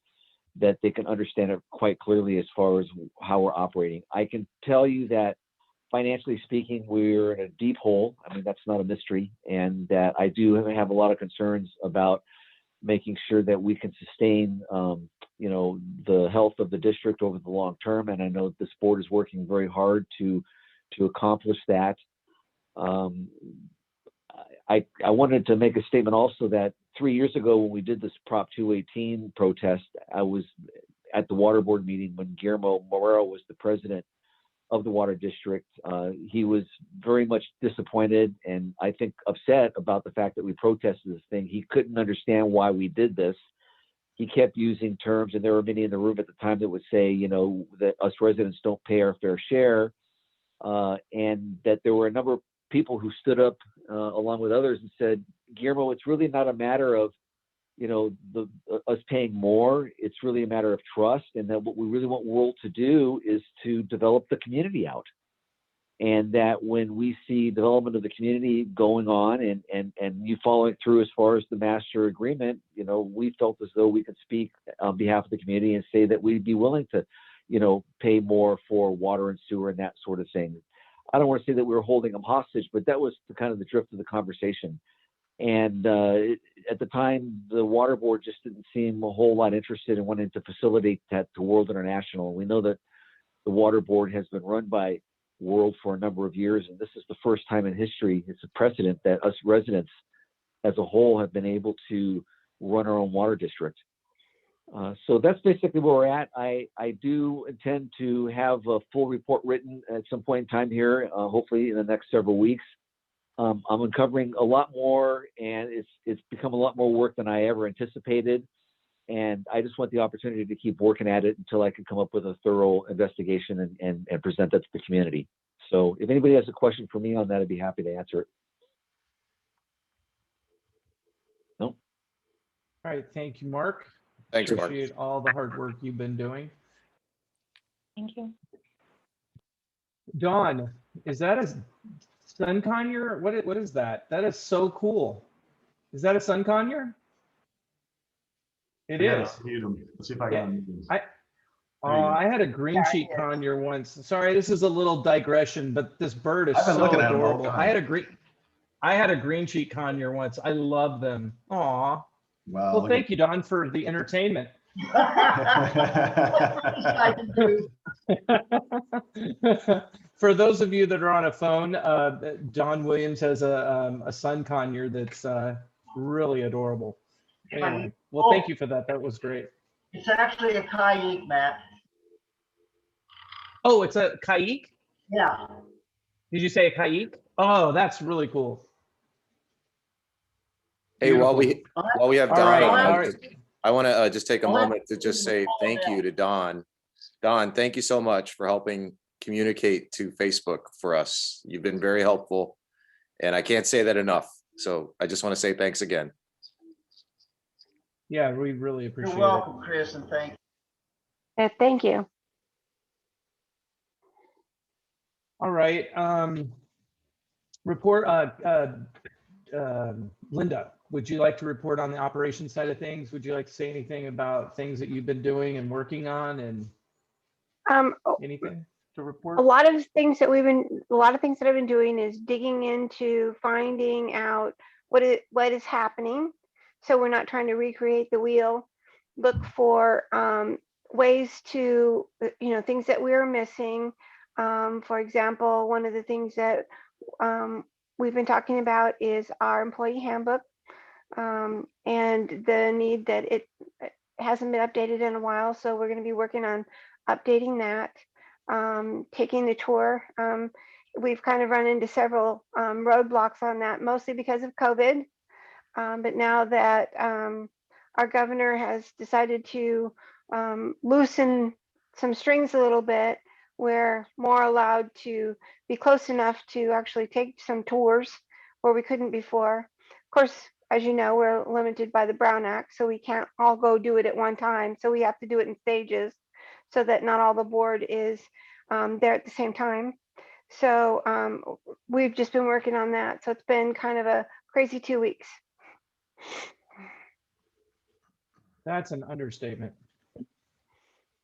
that they can understand it quite clearly as far as how we're operating. I can tell you that financially speaking, we're in a deep hole. I mean, that's not a mystery, and that I do have a lot of concerns about making sure that we can sustain, the health of the district over the long term. And I know this board is working very hard to accomplish that. I wanted to make a statement also that 3 years ago, when we did this Prop 218 protest, I was at the water board meeting when Guillermo Morero was the president of the water district. He was very much disappointed and I think upset about the fact that we protested this thing. He couldn't understand why we did this. He kept using terms, and there were many in the room at the time that would say, that us residents don't pay our fair share, and that there were a number of people who stood up along with others and said, Guillermo, it's really not a matter of, us paying more. It's really a matter of trust, and that what we really want World to do is to develop the community out. And that when we see development of the community going on and you following through as far as the master agreement, we felt as though we could speak on behalf of the community and say that we'd be willing to, pay more for water and sewer and that sort of thing. I don't want to say that we were holding them hostage, but that was the kind of the drift of the conversation. And at the time, the water board just didn't seem a whole lot interested in wanting to facilitate that to World International. We know that the water board has been run by World for a number of years, and this is the first time in history, it's a precedent that us residents as a whole have been able to run our own water district. So that's basically where we're at. I do intend to have a full report written at some point in time here, hopefully in the next several weeks. I'm uncovering a lot more, and it's become a lot more work than I ever anticipated. And I just want the opportunity to keep working at it until I can come up with a thorough investigation and present that to the community. So if anybody has a question for me on that, I'd be happy to answer it. No? All right, thank you, Mark. Thanks, Mark. Appreciate all the hard work you've been doing. Thank you. Dawn, is that a sun conure? What is that? That is so cool. Is that a sun conure? It is. Mute 'em. Let's see if I Yeah. can. Mute 'em. I had a green sheet conure once. Sorry, this is a little digression, but this bird is I've been so looking at 'em all adorable. the time. I had a green sheet conure once. I love them. Aw. Wow. Well, thank you, Don, for the entertainment. For those of you that are on a phone, Don Williams has a sun conure that's really adorable. Anyway, well, thank you for that. That was great. It's actually a kayak, Matt. Oh, it's a kayak? Yeah. Did you say a kayak? Oh, that's really cool. Hey, while we have All Don, right, on, all right. I want to just take a moment to just say thank you to Don. Don, thank you so much for helping communicate to Facebook for us. You've been very helpful, and I can't say that enough. So I just want to say thanks again. Yeah, we really appreciate You're welcome, Chris, and thank you. Yeah, thank you. All right. Report, Linda, would you like to report on the operations side of things? Would you like to say anything about things that you've been doing and working on, and anything to report? A lot of things that I've been doing is digging into finding out what is happening. So we're not trying to recreate the wheel. Look for ways to, things that we're missing. For example, one of the things that we've been talking about is our employee handbook, and the need that it hasn't been updated in a while. So we're going to be working on updating that, taking the tour. We've kind of run into several roadblocks on that, mostly because of COVID. But now that our governor has decided to loosen some strings a little bit, we're more allowed to be close enough to actually take some tours where we couldn't before. Of course, as you know, we're limited by the Brown Act, so we can't all go do it at one time. So we have to do it in stages so that not all the board is there at the same time. So we've just been working on that. So it's been kind of a crazy 2 weeks. That's an understatement.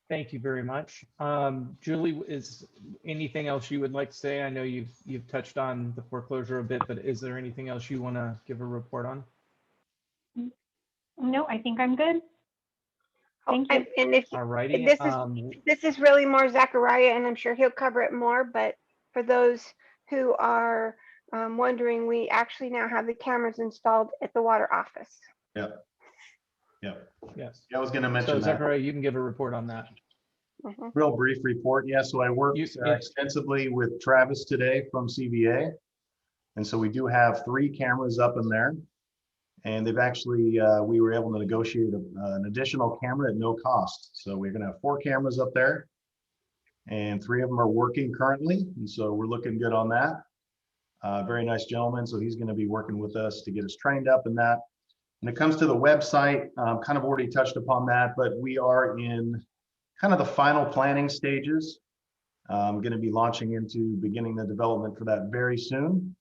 Thank you very much. Julie, is anything else you would like to say? I know you've touched on the foreclosure a bit, but is there anything else you want to give a report on? No, I think I'm good. Thank you. And if All righty. this is really more Zachariah, and I'm sure he'll cover it more. But for those who are wondering, we actually now have the cameras installed at the water office. Yep. Yep. Yes. Yeah, I was going to So mention that. Zachariah, you can give a report on that. Mhm. Real brief report. Yeah, so I worked extensively with Travis today from CVA. And so we do have 3 cameras up in there. And they've actually, we were able to negotiate an additional camera at no cost. So we're going to have 4 cameras up there. And 3 of them are working currently. And so we're looking good on that. Very nice gentleman. So he's going to be working with us to get us trained up in that. When it comes to the website, kind of already touched upon that, but we are in kind of the final planning stages. I'm going to be launching into beginning the development for that very soon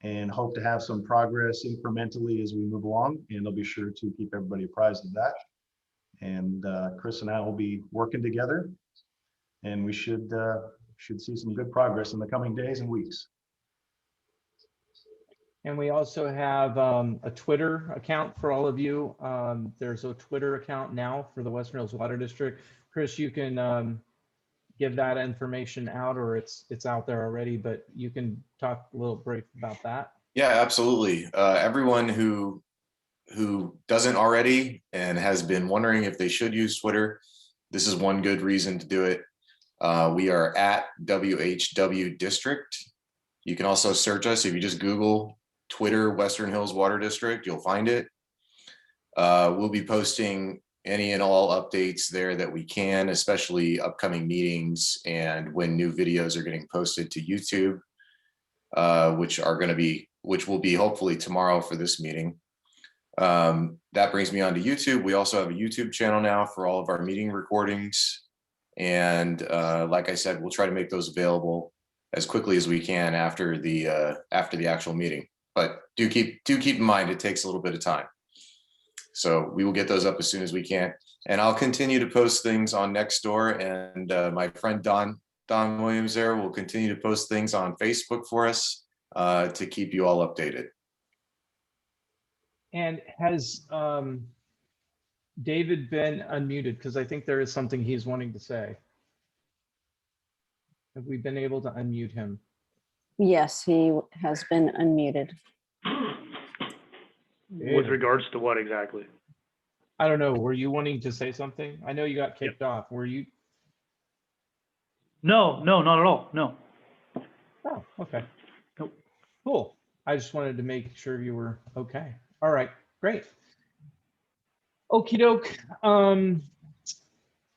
and hope to have some progress incrementally as we move along. And I'll be sure to keep everybody apprised of that. And Chris and I will be working together, and we should see some good progress in the coming days and weeks. And we also have a Twitter account for all of you. There's a Twitter account now for the Western Hills Water District. Chris, you can give that information out, or it's out there already, but you can talk a little brief about that. Yeah, absolutely. Everyone who doesn't already and has been wondering if they should use Twitter, this is one good reason to do it. We are at WHW District. You can also search us. If you just Google Twitter Western Hills Water District, you'll find it. We'll be posting any and all updates there that we can, especially upcoming meetings and when new videos are getting posted to YouTube, which will be hopefully tomorrow for this meeting. That brings me on to YouTube. We also have a YouTube channel now for all of our meeting recordings. And like I said, we'll try to make those available as quickly as we can after the actual meeting. But do keep in mind, it takes a little bit of time. So we will get those up as soon as we can. And I'll continue to post things on Nextdoor, and my friend Don Williams there will continue to post things on Facebook for us to keep you all updated. And has David been unmuted? Because I think there is something he's wanting to say. Have we been able to unmute him? Yes, he has been unmuted. With regards to what exactly? I don't know. Were you wanting to say something? I know you got kicked off. Were you? No, not at all. No. Oh, okay. Nope. Cool. I just wanted to make sure you were okay. All right, great. Okie doke.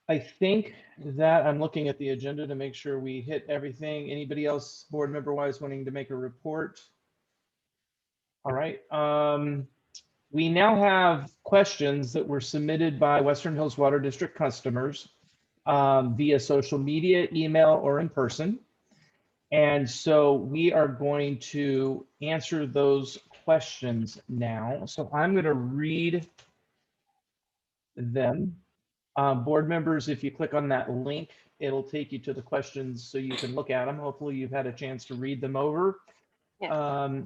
I think that I'm looking at the agenda to make sure we hit everything. Anybody else board member wise wanting to make a report? All right. We now have questions that were submitted by Western Hills Water District customers via social media, email, or in person. And so we are going to answer those questions now. So I'm going to read them. Board members, if you click on that link, it'll take you to the questions so you can look at them. Hopefully you've had a chance to read them over. Yes.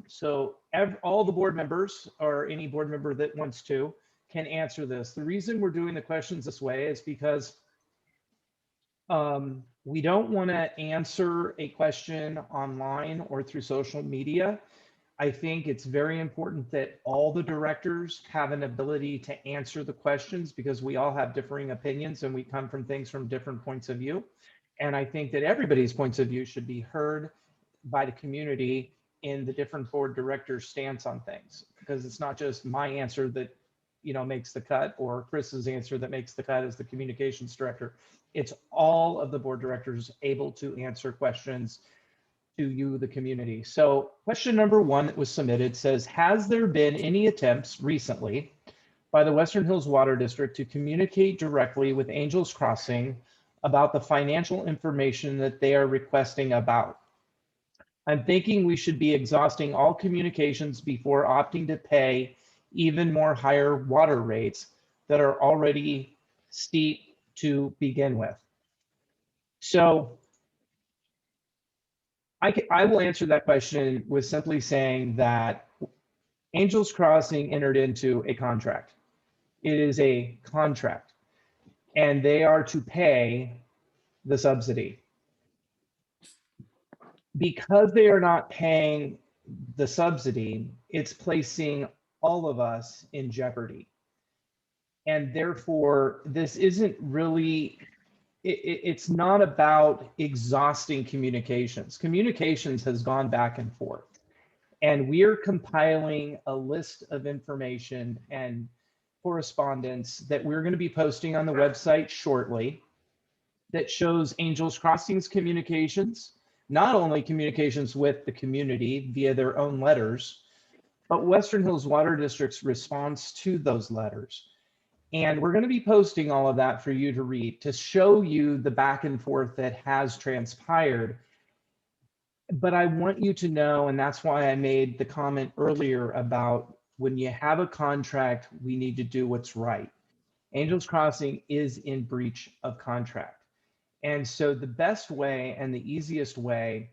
So all the board members, or any board member that wants to, can answer this. The reason we're doing the questions this way is because we don't want to answer a question online or through social media. I think it's very important that all the directors have an ability to answer the questions, because we all have differing opinions and we come from things from different points of view. And I think that everybody's points of view should be heard by the community in the different board directors' stance on things, because it's not just my answer that makes the cut, or Chris's answer that makes the cut as the communications director. It's all of the board directors able to answer questions to you, the community. So question number 1 that was submitted says, has there been any attempts recently by the Western Hills Water District to communicate directly with Angels Crossing about the financial information that they are requesting about? I'm thinking we should be exhausting all communications before opting to pay even more higher water rates that are already steep to begin with. So I will answer that question with simply saying that Angels Crossing entered into a contract. It is a contract, and they are to pay the subsidy. Because they are not paying the subsidy, it's placing all of us in jeopardy. And therefore, this isn't really, it's not about exhausting communications. Communications has gone back and forth. And we're compiling a list of information and correspondence that we're going to be posting on the website shortly that shows Angels Crossing's communications, not only communications with the community via their own letters, but Western Hills Water District's response to those letters. And we're going to be posting all of that for you to read, to show you the back and forth that has transpired. But I want you to know, and that's why I made the comment earlier about when you have a contract, we need to do what's right. Angels Crossing is in breach of contract. And so the best way and the easiest way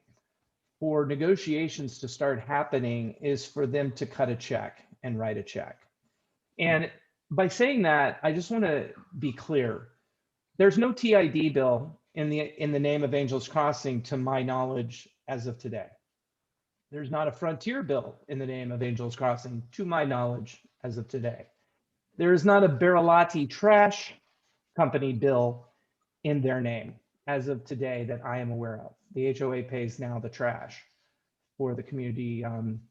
for negotiations to start happening is for them to cut a check and write a check. And by saying that, I just want to be clear. There's no TID bill in the name of Angels Crossing, to my knowledge, as of today. There's not a Frontier bill in the name of Angels Crossing, to my knowledge, as of today. There is not a Barilati Trash Company bill in their name as of today that I am aware of. The HOA pays now the trash for the community,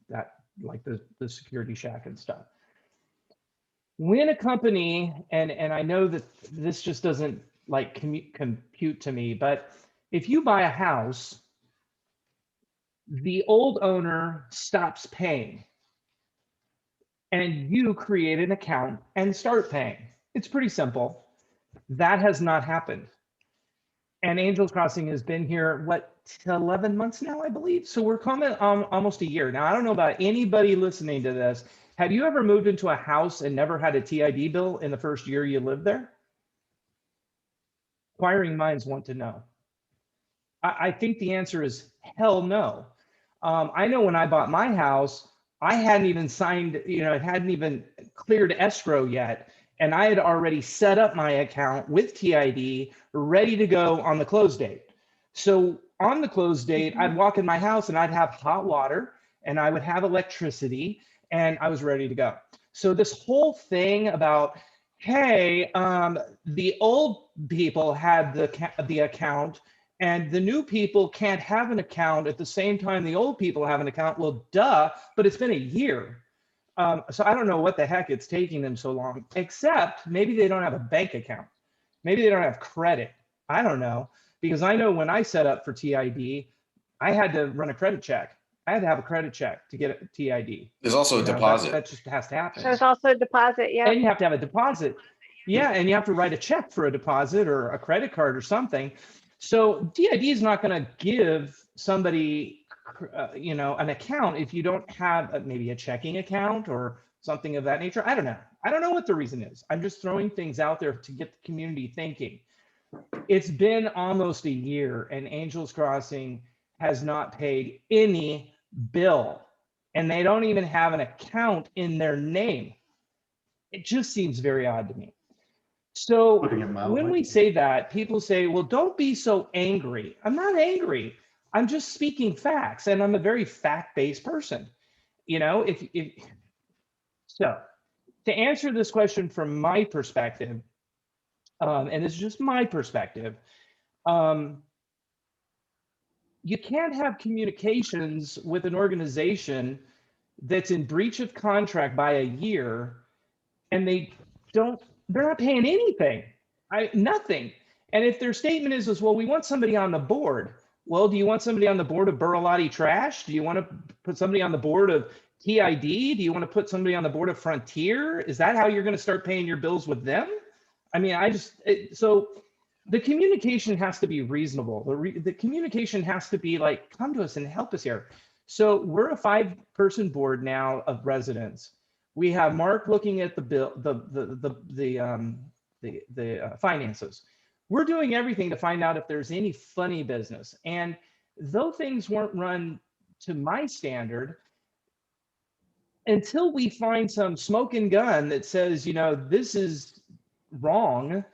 that like the security shack and stuff. When a company, and I know that this just doesn't like compute to me, but if you buy a house, the old owner stops paying and you create an account and start paying. It's pretty simple. That has not happened. And Angels Crossing has been here, what, 11 months now, I believe? So we're coming almost a year. Now, I don't know about anybody listening to this. Have you ever moved into a house and never had a TID bill in the first year you lived there? Inquiring minds want to know. I think the answer is hell no. I know when I bought my house, I hadn't even signed, it hadn't even cleared escrow yet. And I had already set up my account with TID ready to go on the close date. So on the close date, I'd walk in my house and I'd have hot water and I would have electricity and I was ready to go. So this whole thing about, hey, the old people had the account and the new people can't have an account at the same time the old people have an account. Well, duh, but it's been a year. So I don't know what the heck it's taking them so long, except maybe they don't have a bank account. Maybe they don't have credit. I don't know, because I know when I set up for TID, I had to run a credit check. I had to have a credit check to get a TID. There's also a deposit. That just has to happen. There's also a deposit, yeah. And you have to have a deposit. Yeah, and you have to write a check for a deposit or a credit card or something. So TID is not going to give somebody an account if you don't have maybe a checking account or something of that nature. I don't know. I don't know what the reason is. I'm just throwing things out there to get the community thinking. It's been almost a year and Angels Crossing has not paid any bill and they don't even have an account in their name. It just seems very odd to me. So when we say that, people say, well, don't be so angry. I'm not angry. I'm just speaking facts, and I'm a very fact-based person. So to answer this question from my perspective, and it's just my perspective, you can't have communications with an organization that's in breach of contract by a year, and they're not paying anything, nothing. And if their statement is, well, we want somebody on the board. Well, do you want somebody on the board of Barilati Trash? Do you want to put somebody on the board of TID? Do you want to put somebody on the board of Frontier? Is that how you're going to start paying your bills with them? I mean, so the communication has to be reasonable. The communication has to be like, come to us and help us here. So we're a 5-person board now of residents. We have Mark looking at the bill, the finances. We're doing everything to find out if there's any funny business. And though things weren't run to my standard, until we find some smoking gun that says, you know, this is wrong,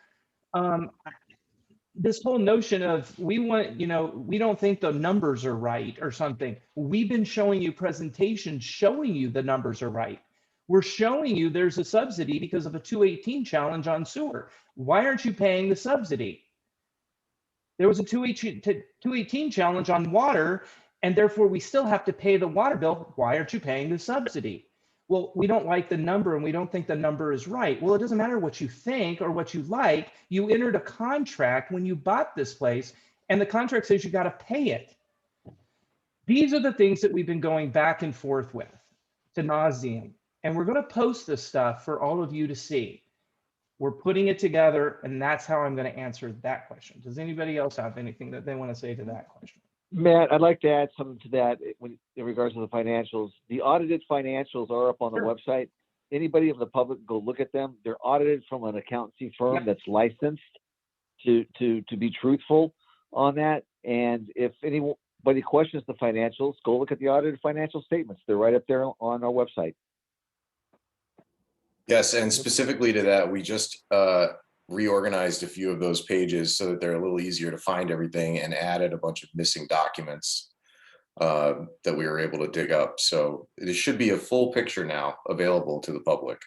this whole notion of we want, you know, we don't think the numbers are right or something. We've been showing you presentations showing you the numbers are right. We're showing you there's a subsidy because of a 218 challenge on sewer. Why aren't you paying the subsidy? There was a 218 challenge on water, and therefore we still have to pay the water bill. Why aren't you paying the subsidy? Well, we don't like the number and we don't think the number is right. Well, it doesn't matter what you think or what you like. You entered a contract when you bought this place, and the contract says you got to pay it. These are the things that we've been going back and forth with to nauseam. And we're going to post this stuff for all of you to see. We're putting it together, and that's how I'm going to answer that question. Does anybody else have anything that they want to say to that question? Matt, I'd like to add something to that in regards to the financials. The audited financials are up on the website. Anybody of the public go look at them. They're audited from an accountancy firm that's licensed to be truthful on that. And if anybody questions the financials, go look at the audited financial statements. They're right up there on our website. Yes, and specifically to that, we just reorganized a few of those pages so that they're a little easier to find everything, and added a bunch of missing documents that we were able to dig up. So it should be a full picture now available to the public.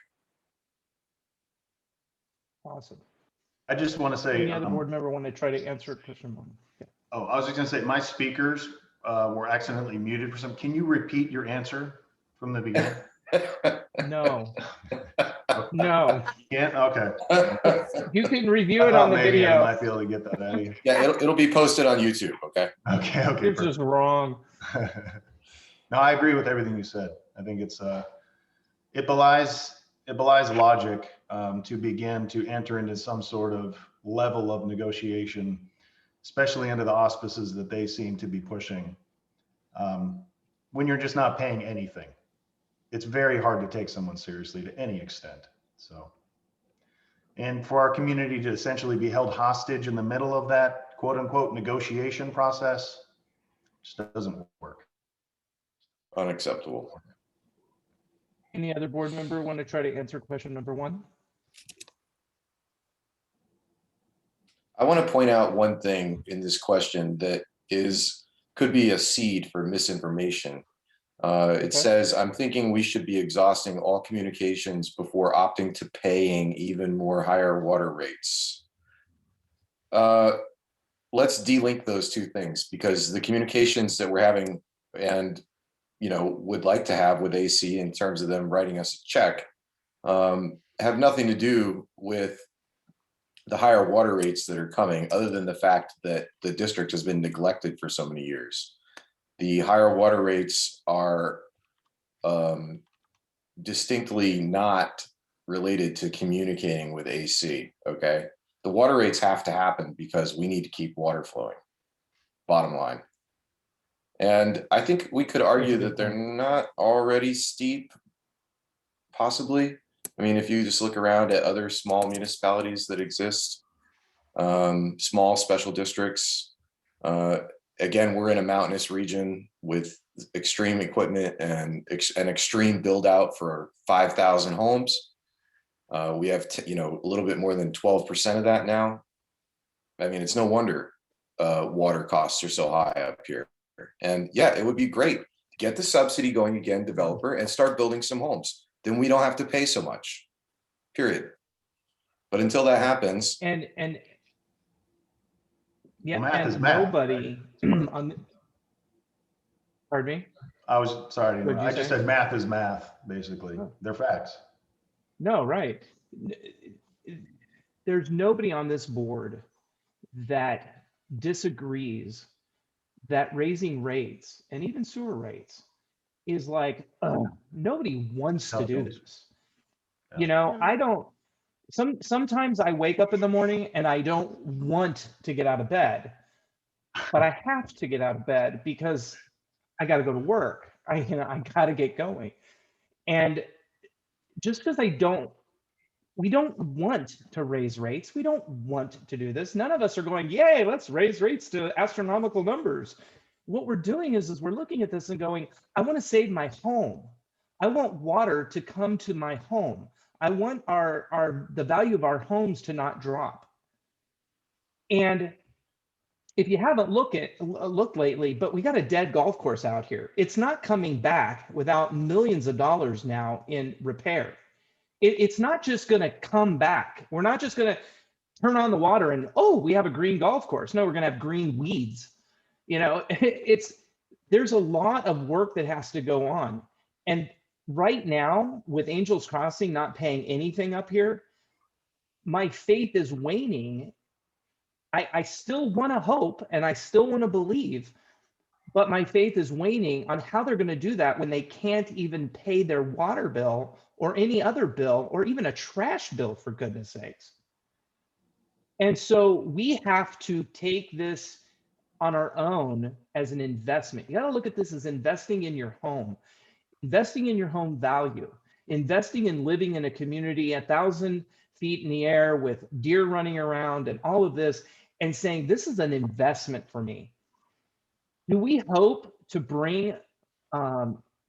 Awesome. I just want to say, Any other board member want to try to answer question one? Yeah. oh, I was just going to say, my speakers were accidentally muted for some. Can you repeat your answer from the beginning? No. No. Can't? Okay. You can review I it thought on the maybe video. I might be able to get that out of you. Yeah, it'll be posted on YouTube. Okay. Okay. Okay. This is wrong. No, I agree with everything you said. I think it's it belies logic to begin to enter into some sort of level of negotiation, especially under the auspices that they seem to be pushing. When you're just not paying anything, it's very hard to take someone seriously to any extent. So, and for our community to essentially be held hostage in the middle of that quote unquote negotiation process just doesn't work. Unacceptable. Any other board member want to try to answer question number one? I want to point out one thing in this question that could be a seed for misinformation. It says, I'm thinking we should be exhausting all communications before opting to paying even more higher water rates. Let's delink those two things, because the communications that we're having and would like to have with AC in terms of them writing us a check have nothing to do with the higher water rates that are coming, other than the fact that the district has been neglected for so many years. The higher water rates are distinctly not related to communicating with AC, okay? The water rates have to happen because we need to keep water flowing, bottom line. And I think we could argue that they're not already steep, possibly. I mean, if you just look around at other small municipalities that exist, small special districts, again, we're in a mountainous region with extreme equipment and an extreme build out for 5,000 homes. We have, a little bit more than 12% of that now. I mean, it's no wonder water costs are so high up here. And yeah, it would be great. Get the subsidy going again, developer, and start building some homes. Then we don't have to pay so much, period. But until that happens. And yeah, Well, math is and math, nobody pardon me? I was sorry. What'd you I just say? said math is math, basically. Oh. They're facts. No, right. There's nobody on this board that disagrees that raising rates and even sewer rates is like, nobody wants to do this. Yeah. I don't, sometimes I wake up in the morning and I don't want to get out of bed, but I have to get out of bed because I got to go to work. I got to get going. And just because we don't want to raise rates. We don't want to do this. None of us are going, yay, let's raise rates to astronomical numbers. What we're doing is we're looking at this and going, I want to save my home. I want water to come to my home. I want the value of our homes to not drop. And if you haven't looked lately, but we got a dead golf course out here. It's not coming back without millions of dollars now in repair. It's not just going to come back. We're not just going to turn on the water and, oh, we have a green golf course. No, we're going to have green weeds. You know, there's a lot of work that has to go on. And right now, with Angels Crossing not paying anything up here, my faith is waning. I still want to hope and I still want to believe, but my faith is waning on how they're going to do that when they can't even pay their water bill or any other bill or even a trash bill, for goodness sakes. And so we have to take this on our own as an investment. You got to look at this as investing in your home, investing in your home value, investing in living in a community 1,000 feet in the air with deer running around and all of this, and saying, this is an investment for me. Do we hope to bring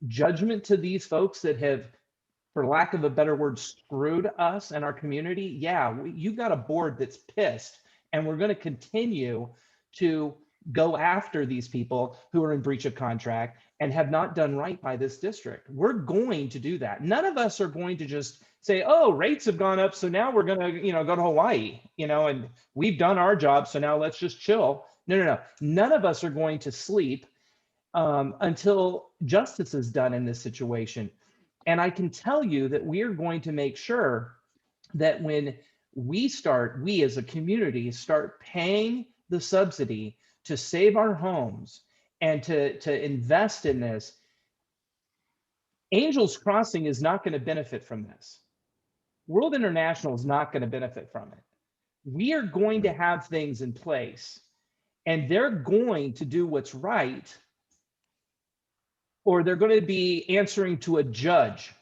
judgment to these folks that have, for lack of a better word, screwed us and our community? Yeah, you've got a board that's pissed, and we're going to continue to go after these people who are in breach of contract and have not done right by this district. We're going to do that. None of us are going to just say, oh, rates have gone up, so now we're going to, go to Hawaii, and we've done our job, so now let's just chill. No. None of us are going to sleep until justice is done in this situation. And I can tell you that we are going to make sure that when we as a community start paying the subsidy to save our homes and to invest in this, Angels Crossing is not going to benefit from this. World International is not going to benefit from it. We are going to have things in place, and they're going to do what's right, or they're going to be answering to a judge.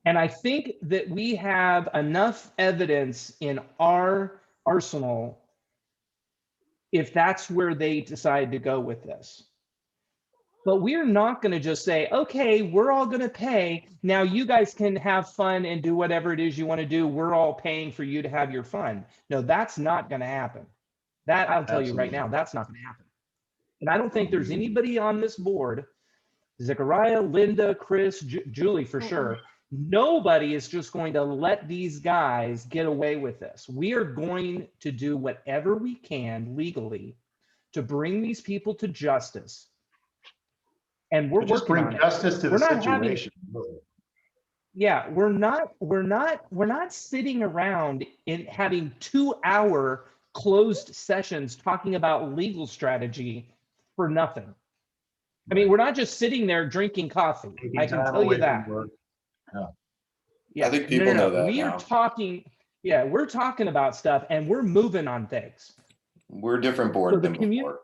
And I think that we have enough evidence in our arsenal if that's where they decide to go with this. But we're not going to just say, okay, we're all going to pay. Now you guys can have fun and do whatever it is you want to do. We're all paying for you to have your fun. No, that's not going to happen. That I'll tell you right now, that's not going to happen. And I don't think there's anybody on this board, Zechariah, Linda, Chris, Julie for sure. Nobody is just going to let these guys get away with this. We are going to do whatever we can legally to bring these people to justice. And we're just working bring on justice it. to We're the not situation. Yeah, we're not sitting around in having 2-hour closed sessions talking about legal strategy for nothing. I mean, we're not just sitting there drinking coffee. I can tell you that. Yeah. I think people know that We now. are talking, we're talking about stuff and we're moving on things. We're a different board than before.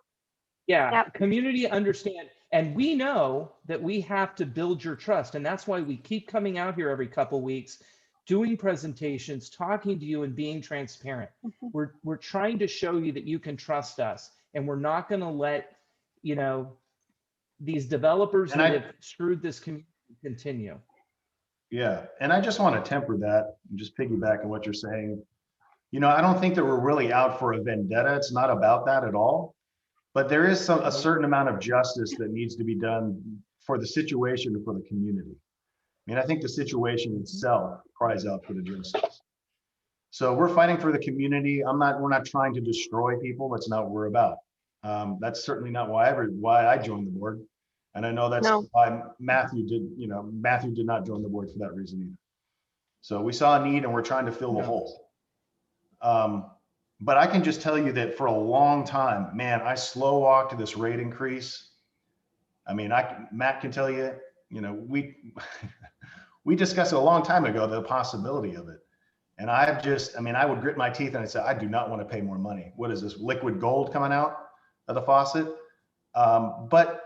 Community understand. And we know that we have to build your trust. And that's why we keep coming out here every couple of weeks, doing presentations, talking to you and being transparent. We're trying to show you that you can trust us. And we're not going to let, these developers that have screwed this community continue. Yeah, and I just want to temper that and just piggyback on what you're saying. I don't think that we're really out for a vendetta. It's not about that at all. But there is a certain amount of justice that needs to be done for the situation and for the community. I mean, I think the situation itself cries out for the justice. So we're fighting for the community. We're not trying to destroy people. That's not what we're about. That's certainly not why I joined the board. And I know that's why Matthew did not join the board for that reason either. So we saw a need and we're trying to fill the hole. But I can just tell you that for a long time, man, I slow walked this rate increase. I mean, Matt can tell you, we We discussed it a long time ago, the possibility of it. And I've just, I mean, I would grit my teeth and I'd say, I do not want to pay more money. What is this, liquid gold coming out of the faucet? But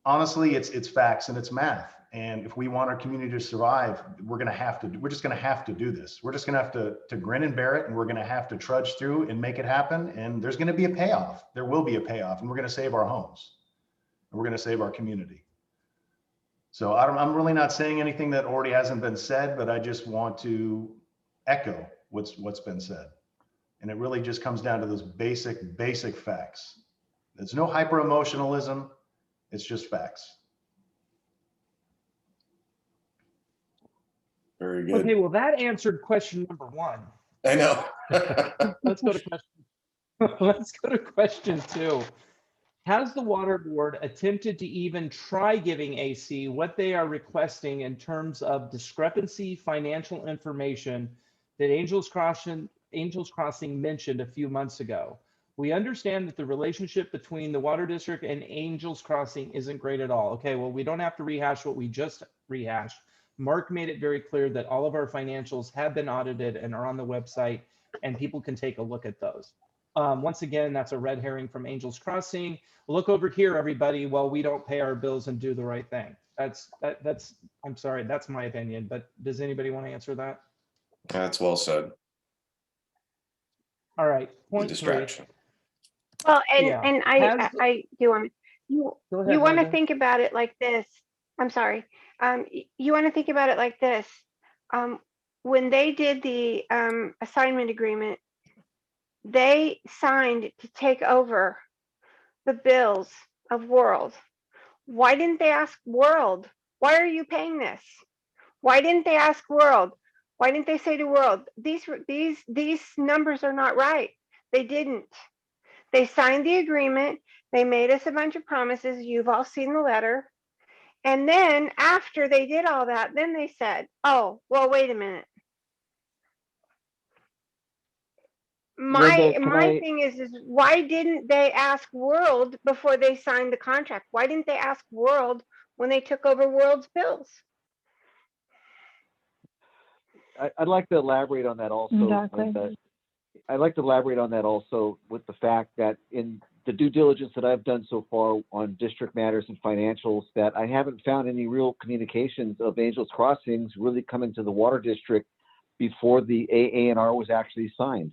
honestly, it's facts and it's math. And if we want our community to survive, we're just going to have to do this. We're just going to have to grin and bear it. And we're going to have to trudge through and make it happen. And there's going to be a payoff. There will be a payoff, and we're going to save our homes and we're going to save our community. So I'm really not saying anything that already hasn't been said, but I just want to echo what's been said. And it really just comes down to those basic facts. There's no hyper emotionalism. It's just facts. Very good. Okay, well, that answered question number one. I know. Let's go to question 2. Has the water board attempted to even try giving AC what they are requesting in terms of discrepancy financial information that Angels Crossing mentioned a few months ago? We understand that the relationship between the water district and Angels Crossing isn't great at all. Okay, well, we don't have to rehash what we just rehashed. Mark made it very clear that all of our financials have been audited and are on the website, and people can take a look at those. Once again, that's a red herring from Angels Crossing. Look over here, everybody, while we don't pay our bills and do the right thing. I'm sorry, that's my opinion, but does anybody want to answer that? That's well said. All right, point 3. Distraction. Well, and Yeah. and I do want you Go ahead, you want to Linda. think about it like this. I'm sorry. You want to think about it like this. When they did the assignment agreement, they signed to take over the bills of World. Why didn't they ask World? Why are you paying this? Why didn't they ask World? Why didn't they say to World, these numbers are not right? They didn't. They signed the agreement. They made us a bunch of promises. You've all seen the letter. And then after they did all that, then they said, oh, well, wait a minute. Linda, My thing is why didn't they ask World before they signed the contract? Why didn't they ask World when they took over World's bills? I'd like to elaborate on that also. Exactly. Linda. I'd like to elaborate on that also with the fact that in the due diligence that I've done so far on district matters and financials, that I haven't found any real communications of Angels Crossings really coming to the water district before the AA&R was actually signed.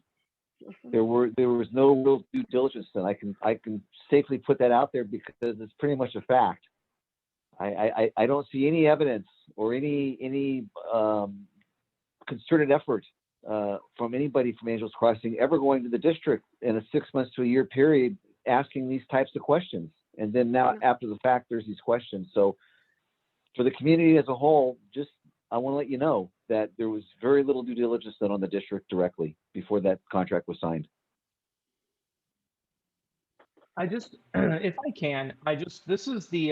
There was no real due diligence then. I can safely put that out there because it's pretty much a fact. I don't see any evidence or any concerted effort from anybody from Angels Crossing ever going to the district in a 6 months to a year period asking these types of questions. And then now after the fact, there's these questions. So for the community as a whole, I want to let you know that there was very little due diligence done on the district directly before that contract was signed. If I can, this is the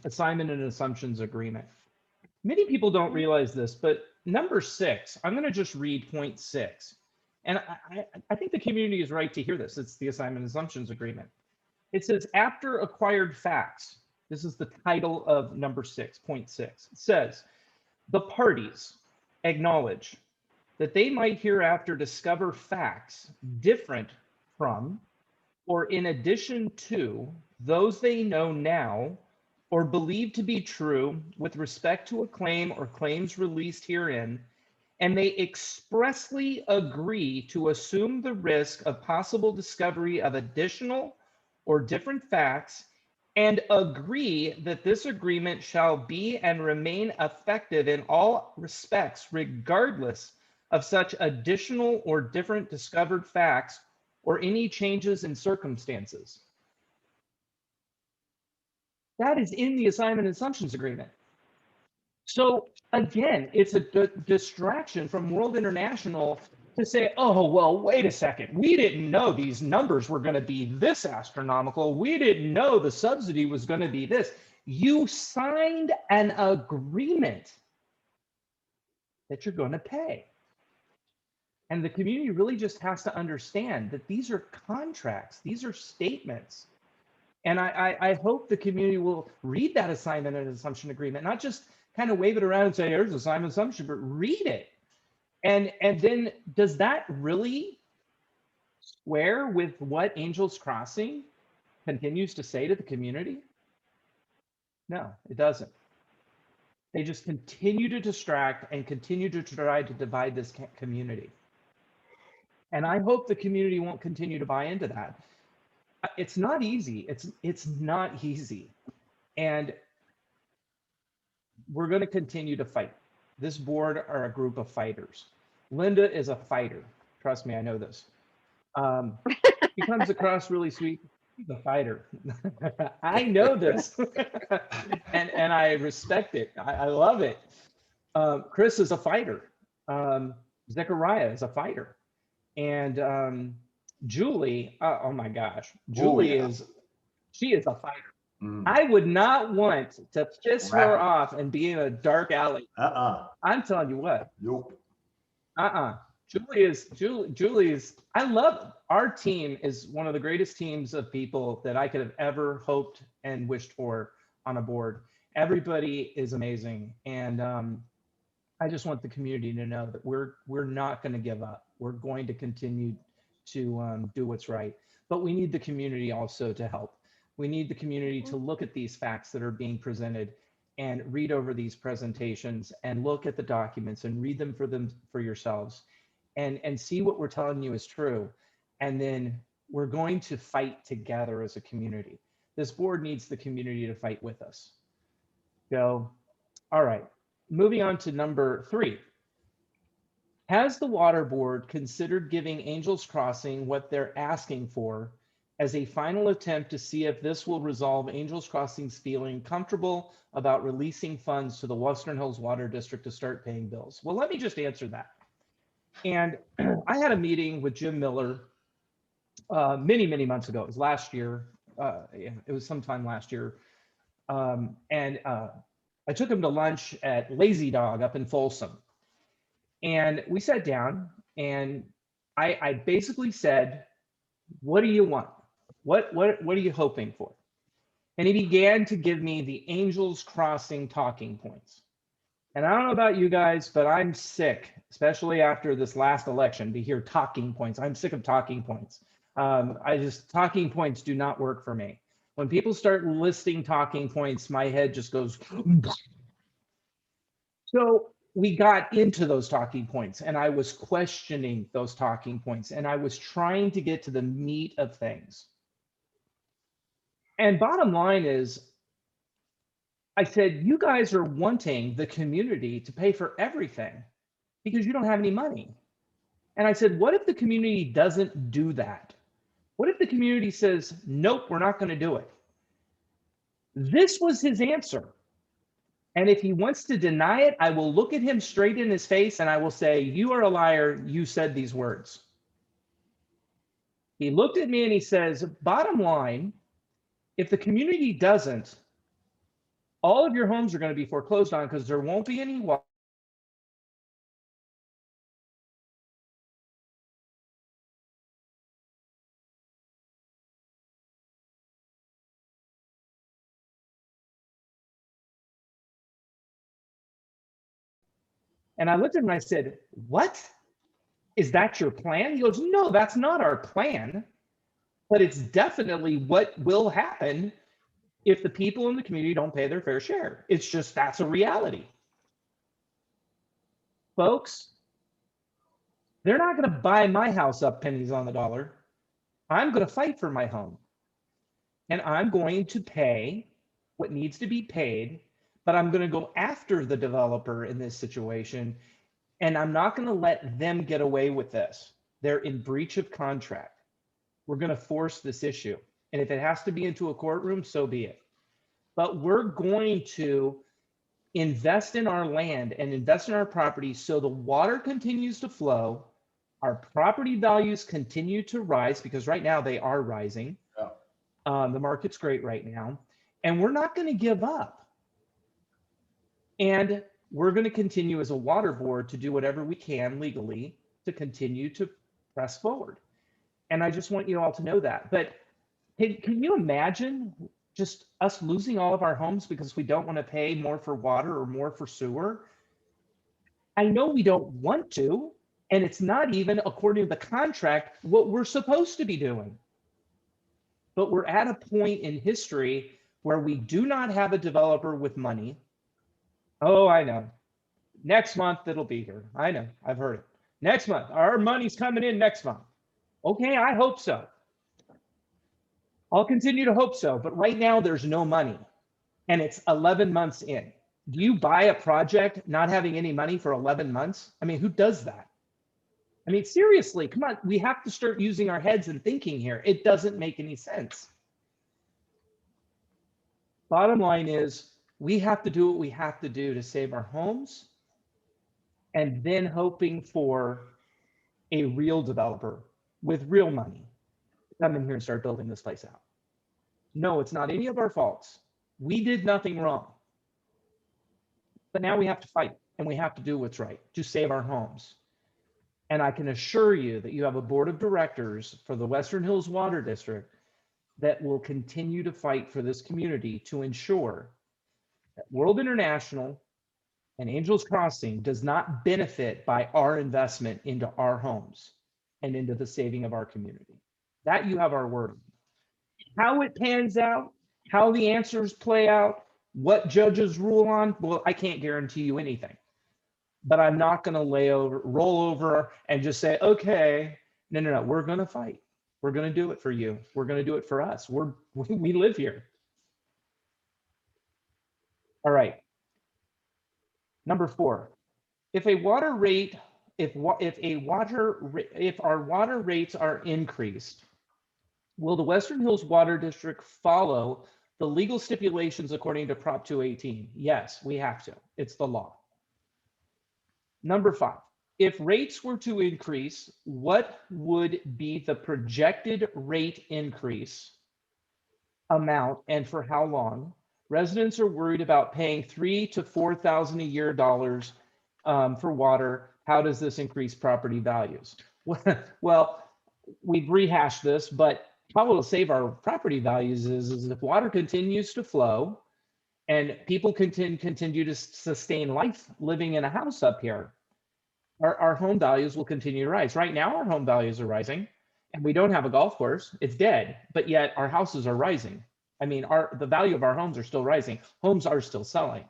assignment and assumptions agreement. Many people don't realize this, but number 6, I'm going to just read point 6. And I think the community is right to hear this. It's the assignment and assumptions agreement. It says, after acquired facts, this is the title of number 6, point 6. It says, the parties acknowledge that they might hereafter discover facts different from or in addition to those they know now or believe to be true with respect to a claim or claims released herein, and they expressly agree to assume the risk of possible discovery of additional or different facts, and agree that this agreement shall be and remain effective in all respects, regardless of such additional or different discovered facts or any changes in circumstances. That is in the assignment and assumptions agreement. So again, it's a distraction from World International to say, oh, well, wait a second. We didn't know these numbers were going to be this astronomical. We didn't know the subsidy was going to be this. You signed an agreement that you're going to pay. And the community really just has to understand that these are contracts. These are statements. And I hope the community will read that assignment and assumption agreement, not just kind of wave it around and say, here's a Simon assumption, but read it. And then does that really square with what Angels Crossing continues to say to the community? No, it doesn't. They just continue to distract and continue to try to divide this community. And I hope the community won't continue to buy into that. It's not easy. It's not easy. And we're going to continue to fight. This board are a group of fighters. Linda is a fighter. Trust me, I know this. He comes across really sweet. He's a fighter. I know this. and I respect it. I love it. Chris is a fighter. Zechariah is a fighter. And Julie, oh my gosh, Julie she is a fighter. I would not want to piss her off and be in a dark alley. I'm telling you what. Nope. Julie is, I love, our team is one of the greatest teams of people that I could have ever hoped and wished for on a board. Everybody is amazing. And I just want the community to know that we're not going to give up. We're going to continue to do what's right. But we need the community also to help. We need the community to look at these facts that are being presented and read over these presentations and look at the documents and read them for yourselves and see what we're telling you is true. And then we're going to fight together as a community. This board needs the community to fight with us. So, all right, moving on to number 3. Has the water board considered giving Angels Crossing what they're asking for as a final attempt to see if this will resolve Angels Crossing's feeling comfortable about releasing funds to the Western Hills Water District to start paying bills? Well, let me just answer that. And I had a meeting with Jim Miller many, many months ago. It was last year. It was sometime last year. I took him to lunch at Lazy Dog up in Folsom. And we sat down and I basically said, what do you want? What are you hoping for? And he began to give me the Angels Crossing talking points. And I don't know about you guys, but I'm sick, especially after this last election, to hear talking points. I'm sick of talking points. Talking points do not work for me. When people start listing talking points, my head just goes. So we got into those talking points and I was questioning those talking points and I was trying to get to the meat of things. And bottom line is, I said, you guys are wanting the community to pay for everything because you don't have any money. And I said, what if the community doesn't do that? What if the community says, nope, we're not going to do it? This was his answer. And if he wants to deny it, I will look at him straight in his face and I will say, you are a liar. You said these words. He looked at me and he says, bottom line, if the community doesn't, all of your homes are going to be foreclosed on because there won't be any water. And I looked at him and I said, what? Is that your plan? He goes, no, that's not our plan, but it's definitely what will happen if the people in the community don't pay their fair share. It's just, that's a reality. Folks, they're not going to buy my house up pennies on the dollar. I'm going to fight for my home. And I'm going to pay what needs to be paid, but I'm going to go after the developer in this situation. And I'm not going to let them get away with this. They're in breach of contract. We're going to force this issue. And if it has to be into a courtroom, so be it. But we're going to invest in our land and invest in our property so the water continues to flow, our property values continue to rise, because right now they are rising. Yeah. The market's great right now. And we're not going to give up. And we're going to continue as a water board to do whatever we can legally to continue to press forward. And I just want you all to know that. But can you imagine just us losing all of our homes because we don't want to pay more for water or more for sewer. I know we don't want to, and it's not even according to the contract what we're supposed to be doing. But we're at a point in history where we do not have a developer with money. Oh, I know. Next month it'll be here. I know, I've heard it. Next month, our money's coming in next month. Okay, I hope so. I'll continue to hope so, but right now there's no money and it's 11 months in. Do you buy a project not having any money for 11 months? I mean, who does that? I mean, seriously, come on, we have to start using our heads and thinking here. It doesn't make any sense. Bottom line is, we have to do what we have to do to save our homes, and then hoping for a real developer with real money to come in here and start building this place out. No, it's not any of our faults. We did nothing wrong. But now we have to fight, and we have to do what's right to save our homes. And I can assure you that you have a board of directors for the Western Hills Water District that will continue to fight for this community to ensure that World International and Angels Crossing does not benefit by our investment into our homes and into the saving of our community. That you have our word on. How it pans out, how the answers play out, what judges rule on, well, I can't guarantee you anything. But I'm not going to roll over and just say, okay, no, we're going to fight. We're going to do it for you. We're going to do it for us. We live here. All right. Number 4, if our water rates are increased, will the Western Hills Water District follow the legal stipulations according to Prop 218? Yes, we have to. It's the law. Number 5, if rates were to increase, what would be the projected rate increase amount and for how long? Residents are worried about paying $3,000 to $4,000 a year for water. How does this increase property values? Well, we've rehashed this, but how it'll save our property values is if water continues to flow and people continue to sustain life living in a house up here, our home values will continue to rise. Right now, our home values are rising and we don't have a golf course. It's dead, but yet our houses are rising. I mean, the value of our homes are still rising. Homes are still selling,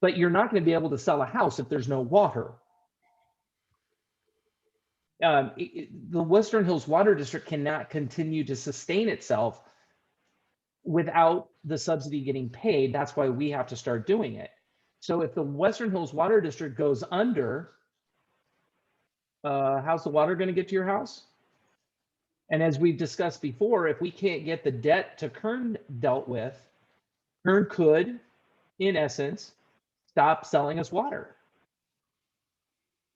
but you're not going to be able to sell a house if there's no water. The Western Hills Water District cannot continue to sustain itself without the subsidy getting paid. That's why we have to start doing it. So if the Western Hills Water District goes under, how's the water going to get to your house? And as we've discussed before, if we can't get the debt to Kern dealt with, Kern could, in essence, stop selling us water.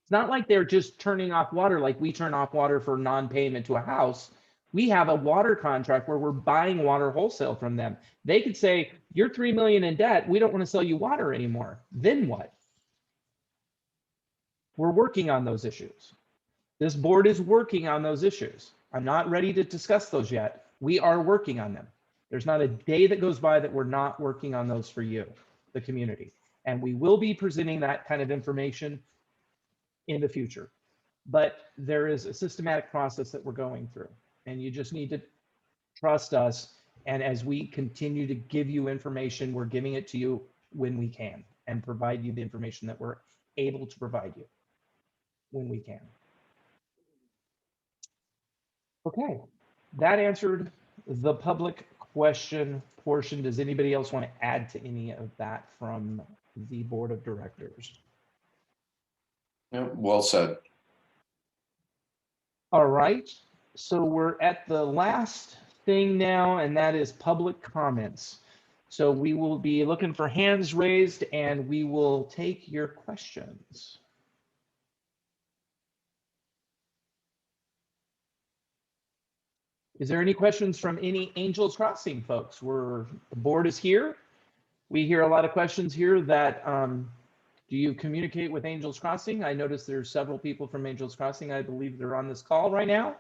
It's not like they're just turning off water like we turn off water for non-payment to a house. We have a water contract where we're buying water wholesale from them. They could say, you're $3 million in debt. We don't want to sell you water anymore. Then what? We're working on those issues. This board is working on those issues. I'm not ready to discuss those yet. We are working on them. There's not a day that goes by that we're not working on those for you, the community. And we will be presenting that kind of information in the future. But there is a systematic process that we're going through. And you just need to trust us. And as we continue to give you information, we're giving it to you when we can and provide you the information that we're able to provide you when we can. Okay, that answered the public question portion. Does anybody else want to add to any of that from the board of directors? No, well said. All right, so we're at the last thing now, and that is public comments. So we will be looking for hands raised and we will take your questions. Is there any questions from any Angels Crossing folks? The board is here. We hear a lot of questions here that, do you communicate with Angels Crossing? I noticed there's several people from Angels Crossing. I believe they're on this call right now.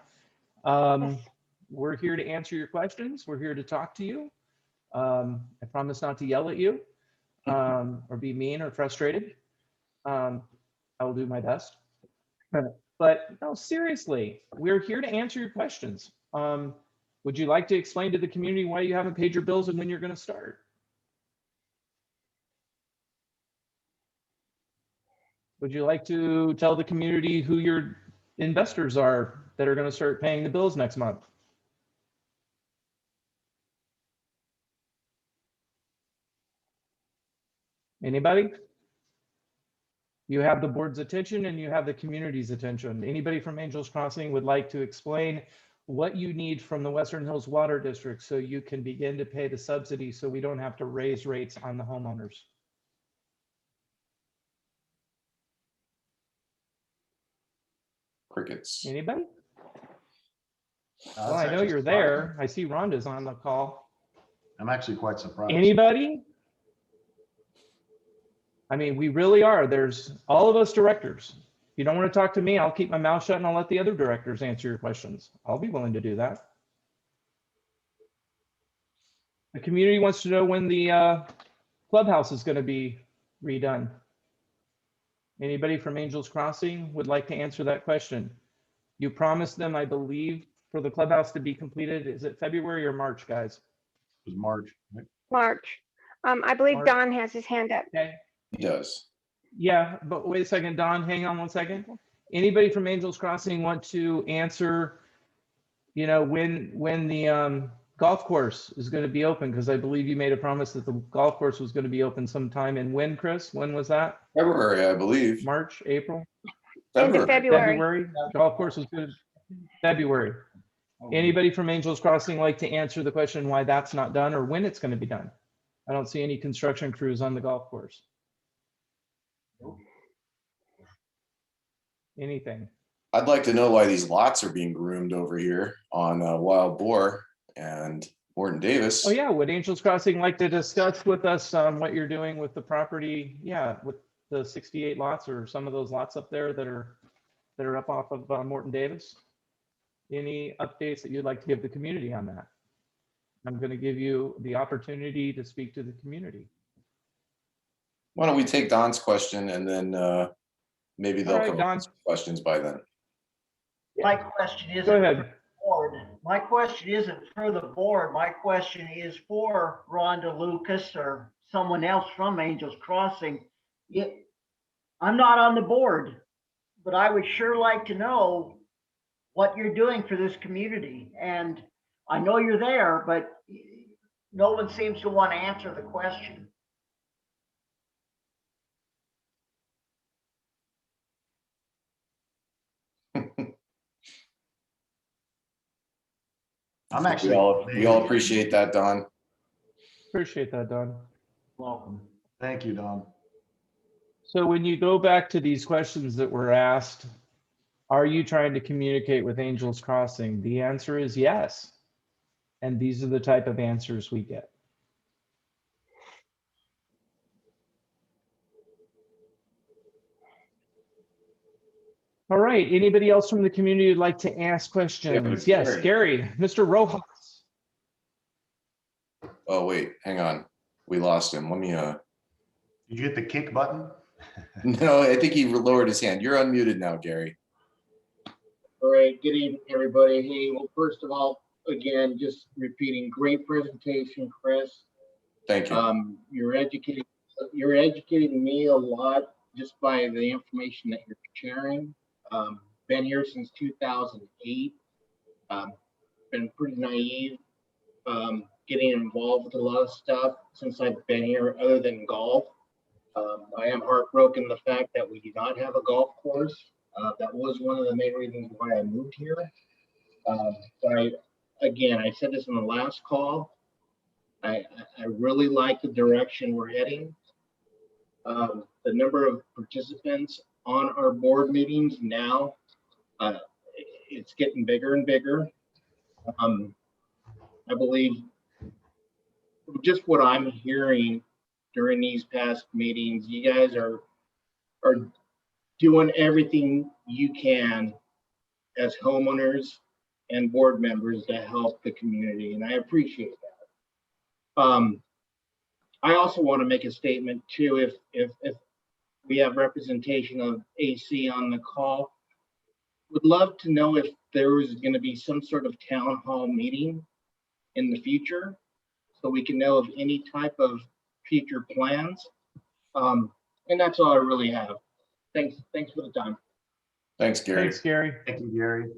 We're here to answer your questions. We're here to talk to you. I promise not to yell at you or be mean or frustrated. I will do my best. But no, seriously, we're here to answer your questions. Would you like to explain to the community why you haven't paid your bills and when you're going to start? Would you like to tell the community who your investors are that are going to start paying the bills next month? Anybody? You have the board's attention and you have the community's attention. Anybody from Angels Crossing would like to explain what you need from the Western Hills Water District so you can begin to pay the subsidy so we don't have to raise rates on the homeowners? Crickets. Anybody? Well, That's I know actually you're surprising. there. I see Rhonda's on the call. I'm actually quite surprised. Anybody? I mean, we really are. There's all of us directors. If you don't want to talk to me, I'll keep my mouth shut and I'll let the other directors answer your questions. I'll be willing to do that. The community wants to know when the clubhouse is going to be redone. Anybody from Angels Crossing would like to answer that question? You promised them, I believe, for the clubhouse to be completed. Is it February or March, guys? It was March. Right? March. I believe March. Don has his hand up. Okay. He does. Yeah, but wait a second, Don, hang on 1 second. Anybody from Angels Crossing want to answer, you know, when the golf course is going to be open? Because I believe you made a promise that the golf course was going to be open sometime. And when, Chris? When was that? February, I believe. March, April? End of February. February? Golf course was good. February. Anybody from Angels Crossing like to answer the question why that's not done or when it's going to be done? I don't see any construction crews on the golf course. Anything? I'd like to know why these lots are being groomed over here on Wild Boar and Morton Davis. Oh yeah, would Angels Crossing like to discuss with us what you're doing with the property? Yeah, with the 68 lots or some of those lots up there that are up off of Morton Davis. Any updates that you'd like to give the community on that? I'm going to give you the opportunity to speak to the community. Why don't we take Don's question and then maybe they'll All right, come up Don. with some questions by then. My question isn't Go for ahead. the board. My question isn't for the board. My question is for Rhonda Lucas or someone else from Angels Crossing. I'm not on the board, but I would sure like to know what you're doing for this community. And I know you're there, but no one seems to want to answer the question. I'm We actually. all appreciate that, Don. Appreciate that, Don. Welcome. Thank you, Don. So when you go back to these questions that were asked, are you trying to communicate with Angels Crossing? The answer is yes. And these are the type of answers we get. All right, anybody else from the community who'd like to ask questions? Yeah, Yes, Gary, Mr. Rojas. Oh, wait, hang on. We lost him. Let me, Did you hit the kick button? no, I think he lowered his hand. You're unmuted now, Gary. All right, good evening, everybody. Hey, well, first of all, again, just repeating, great presentation, Chris. Thank you. You're educating me a lot just by the information that you're sharing. Been here since 2008. Been pretty naive, getting involved with a lot of stuff since I've been here other than golf. I am heartbroken the fact that we do not have a golf course. That was one of the main reasons why I moved here. But I said this in the last call, I really like the direction we're heading. The number of participants on our board meetings now, it's getting bigger and bigger. I believe just what I'm hearing during these past meetings, you guys are doing everything you can as homeowners and board members to help the community, and I appreciate I also want to make a statement too, if we have representation of AC on the call, would love to know if there was going to be some sort of town hall meeting in the future, so we can know of any type of future plans. And that's all I really have. Thanks for the time. Thanks, Gary. Thanks, Gary. Thank you, Gary.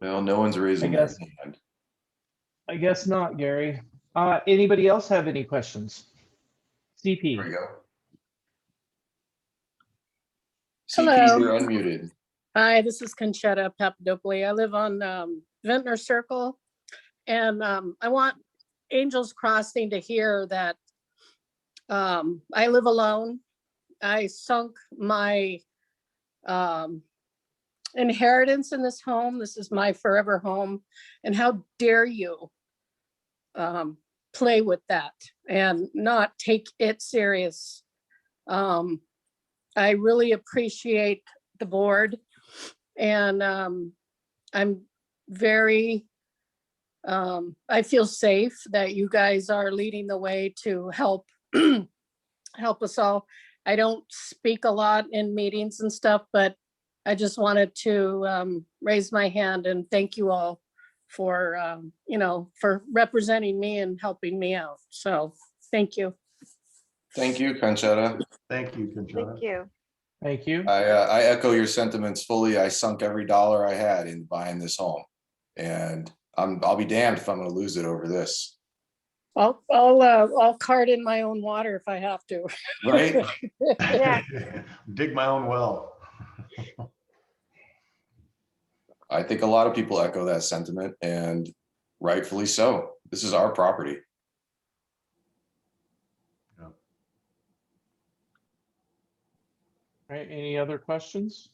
Well, no one's raising their guess- hand. I guess not, Gary. Anybody else have any questions? CP. There we go. Hello. CP, you're unmuted. Hi, this is Conchetta Papadopoulou. I live on Ventnor Circle, and I want Angels Crossing to hear that I live alone. I sunk my inheritance in this home. This is my forever home, and how dare you play with that and not take it serious. I really appreciate the board, and I'm very, I feel safe that you guys are leading the way to help help us all. I don't speak a lot in meetings and stuff, but I just wanted to raise my hand and thank you all for, for representing me and helping me out. So thank you. Thank you, Conchetta. Thank you, Conchetta. Thank you. Thank you. I echo your sentiments fully. I sunk every dollar I had in buying this home, and I'll be damned if I'm going to lose it over this. I'll cart in my own water if I have to. Right? Yeah. Dig my own well. I think a lot of people echo that sentiment, and rightfully so. This is our property. All right, any other questions?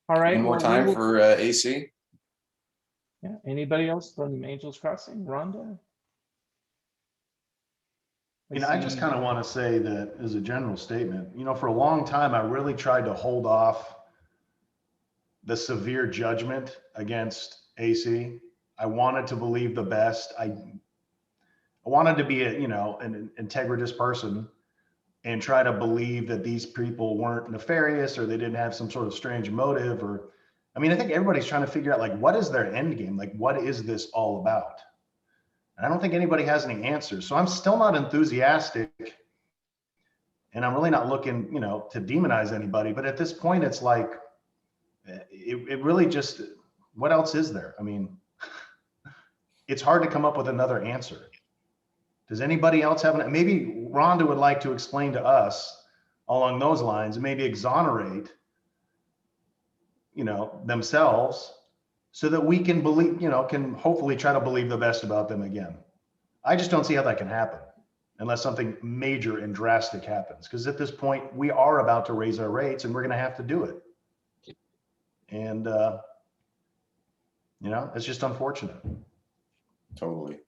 All right. One more well, we time will- for AC. Yeah, anybody else from Angels Crossing? Rhonda? I just kind of want to say that as a general statement, for a long time, I really tried to hold off the severe judgment against AC. I wanted to believe the best. I wanted to be an integritous person and try to believe that these people weren't nefarious or they didn't have some sort of strange motive I think everybody's trying to figure out, like, what is their end game? Like, what is this all about? And I don't think anybody has any answers. So I'm still not enthusiastic, and I'm really not looking, to demonize anybody. But at this point, it's like, it really just, what else is there? It's hard to come up with another answer. Does anybody else have maybe Rhonda would like to explain to us along those lines, and maybe exonerate, themselves, so that we can believe, can hopefully try to believe the best about them again. I just don't see how that can happen unless something major and drastic happens. Because at this point, we are about to raise our rates, and we're going to have to do it. And, it's just unfortunate. Totally.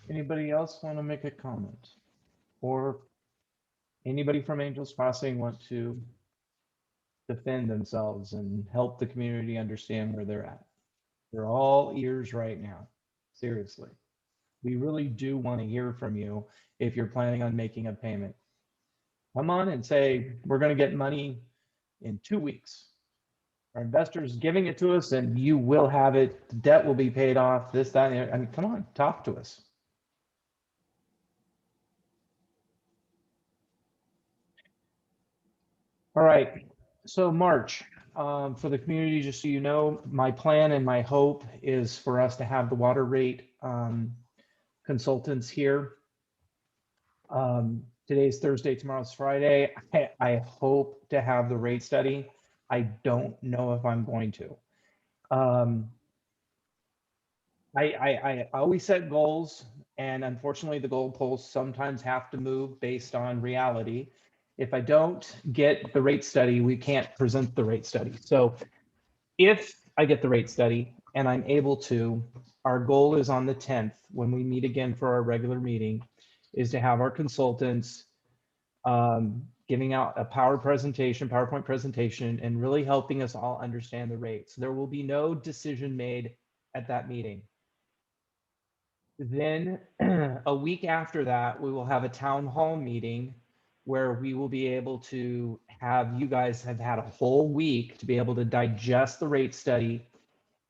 Anybody else want to make a comment? Or anybody from Angels Crossing want to defend themselves and help the community understand where they're at? They're all ears right now. Seriously. We really do want to hear from you if you're planning on making a payment. Come on and say, we're going to get money in 2 weeks. Our investors giving it to us and you will have it. The debt will be paid off, this, that. Come on, talk to us. All right, so March, for the community, just so you know, my plan and my hope is for us to have the water rate consultants here. Today's Thursday, tomorrow's Friday. I hope to have the rate study. I don't know if I'm going to. I always set goals, and unfortunately the goalposts sometimes have to move based on reality. If I don't get the rate study, we can't present the rate study. So if I get the rate study and I'm able to, our goal is on the 10th, when we meet again for our regular meeting, is to have our consultants giving out a PowerPoint presentation, and really helping us all understand the rates. There will be no decision made at that meeting. Then a week after that, we will have a town hall meeting where we will be able to have, you guys have had a whole week to be able to digest the rate study.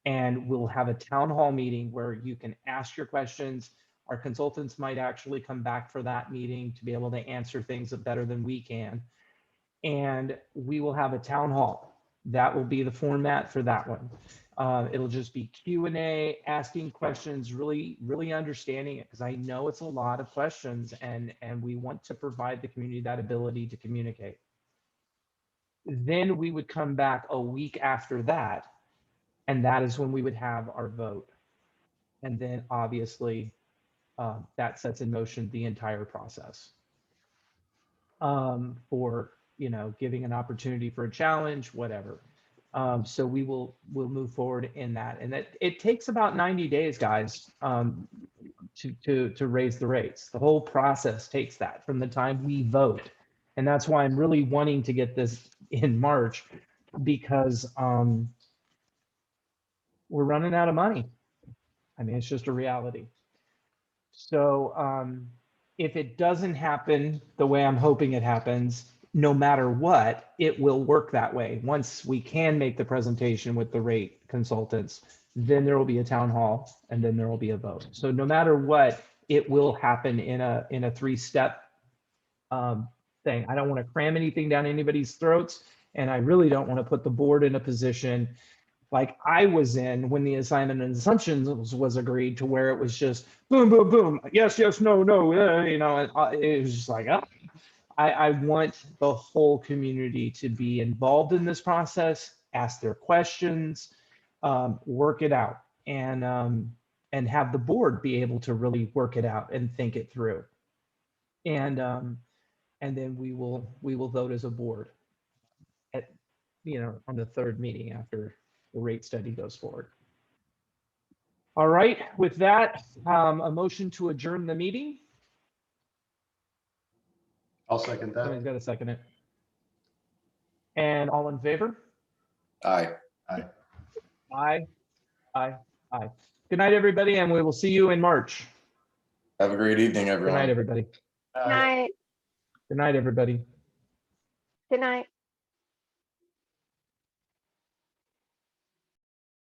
And we'll have a town hall meeting where you can ask your questions. Our consultants might actually come back for that meeting to be able to answer things better than we can. And we will have a town hall. That will be the format for that one. It'll just be Q&A, asking questions, really understanding it, because I know it's a lot of questions, and we want to provide the community that ability to communicate. Then we would come back a week after that, and that is when we would have our vote. And then obviously that sets in motion the entire process for, giving an opportunity for a challenge, whatever. So we'll move forward in that. And that it takes about 90 days, guys, to raise the rates. The whole process takes that from the time we vote. And that's why I'm really wanting to get this in March, because we're running out of money. I mean, it's just a reality. So if it doesn't happen the way I'm hoping it happens, no matter what, it will work that way. Once we can make the presentation with the rate consultants, then there will be a town hall, and then there will be a vote. So no matter what, it will happen in a three-step thing. I don't want to cram anything down anybody's throats, and I really don't want to put the board in a position like I was in when the assignment and assumptions was agreed to, where it was just boom, boom, boom, yes, yes, no, no, it was just like, I want the whole community to be involved in this process, ask their questions, work it out, and have the board be able to really work it out and think it through. And then we will vote as a board at, on the third meeting after the rate study goes forward. All right, with that, a motion to adjourn the meeting. I'll second that. Somebody's got to second it. And all in favor? Aye. Aye. Aye, aye, aye. Good night, everybody, and we will see you in March. Have a great evening, Good everyone. night, everybody. Good night. Good night, everybody. Good night.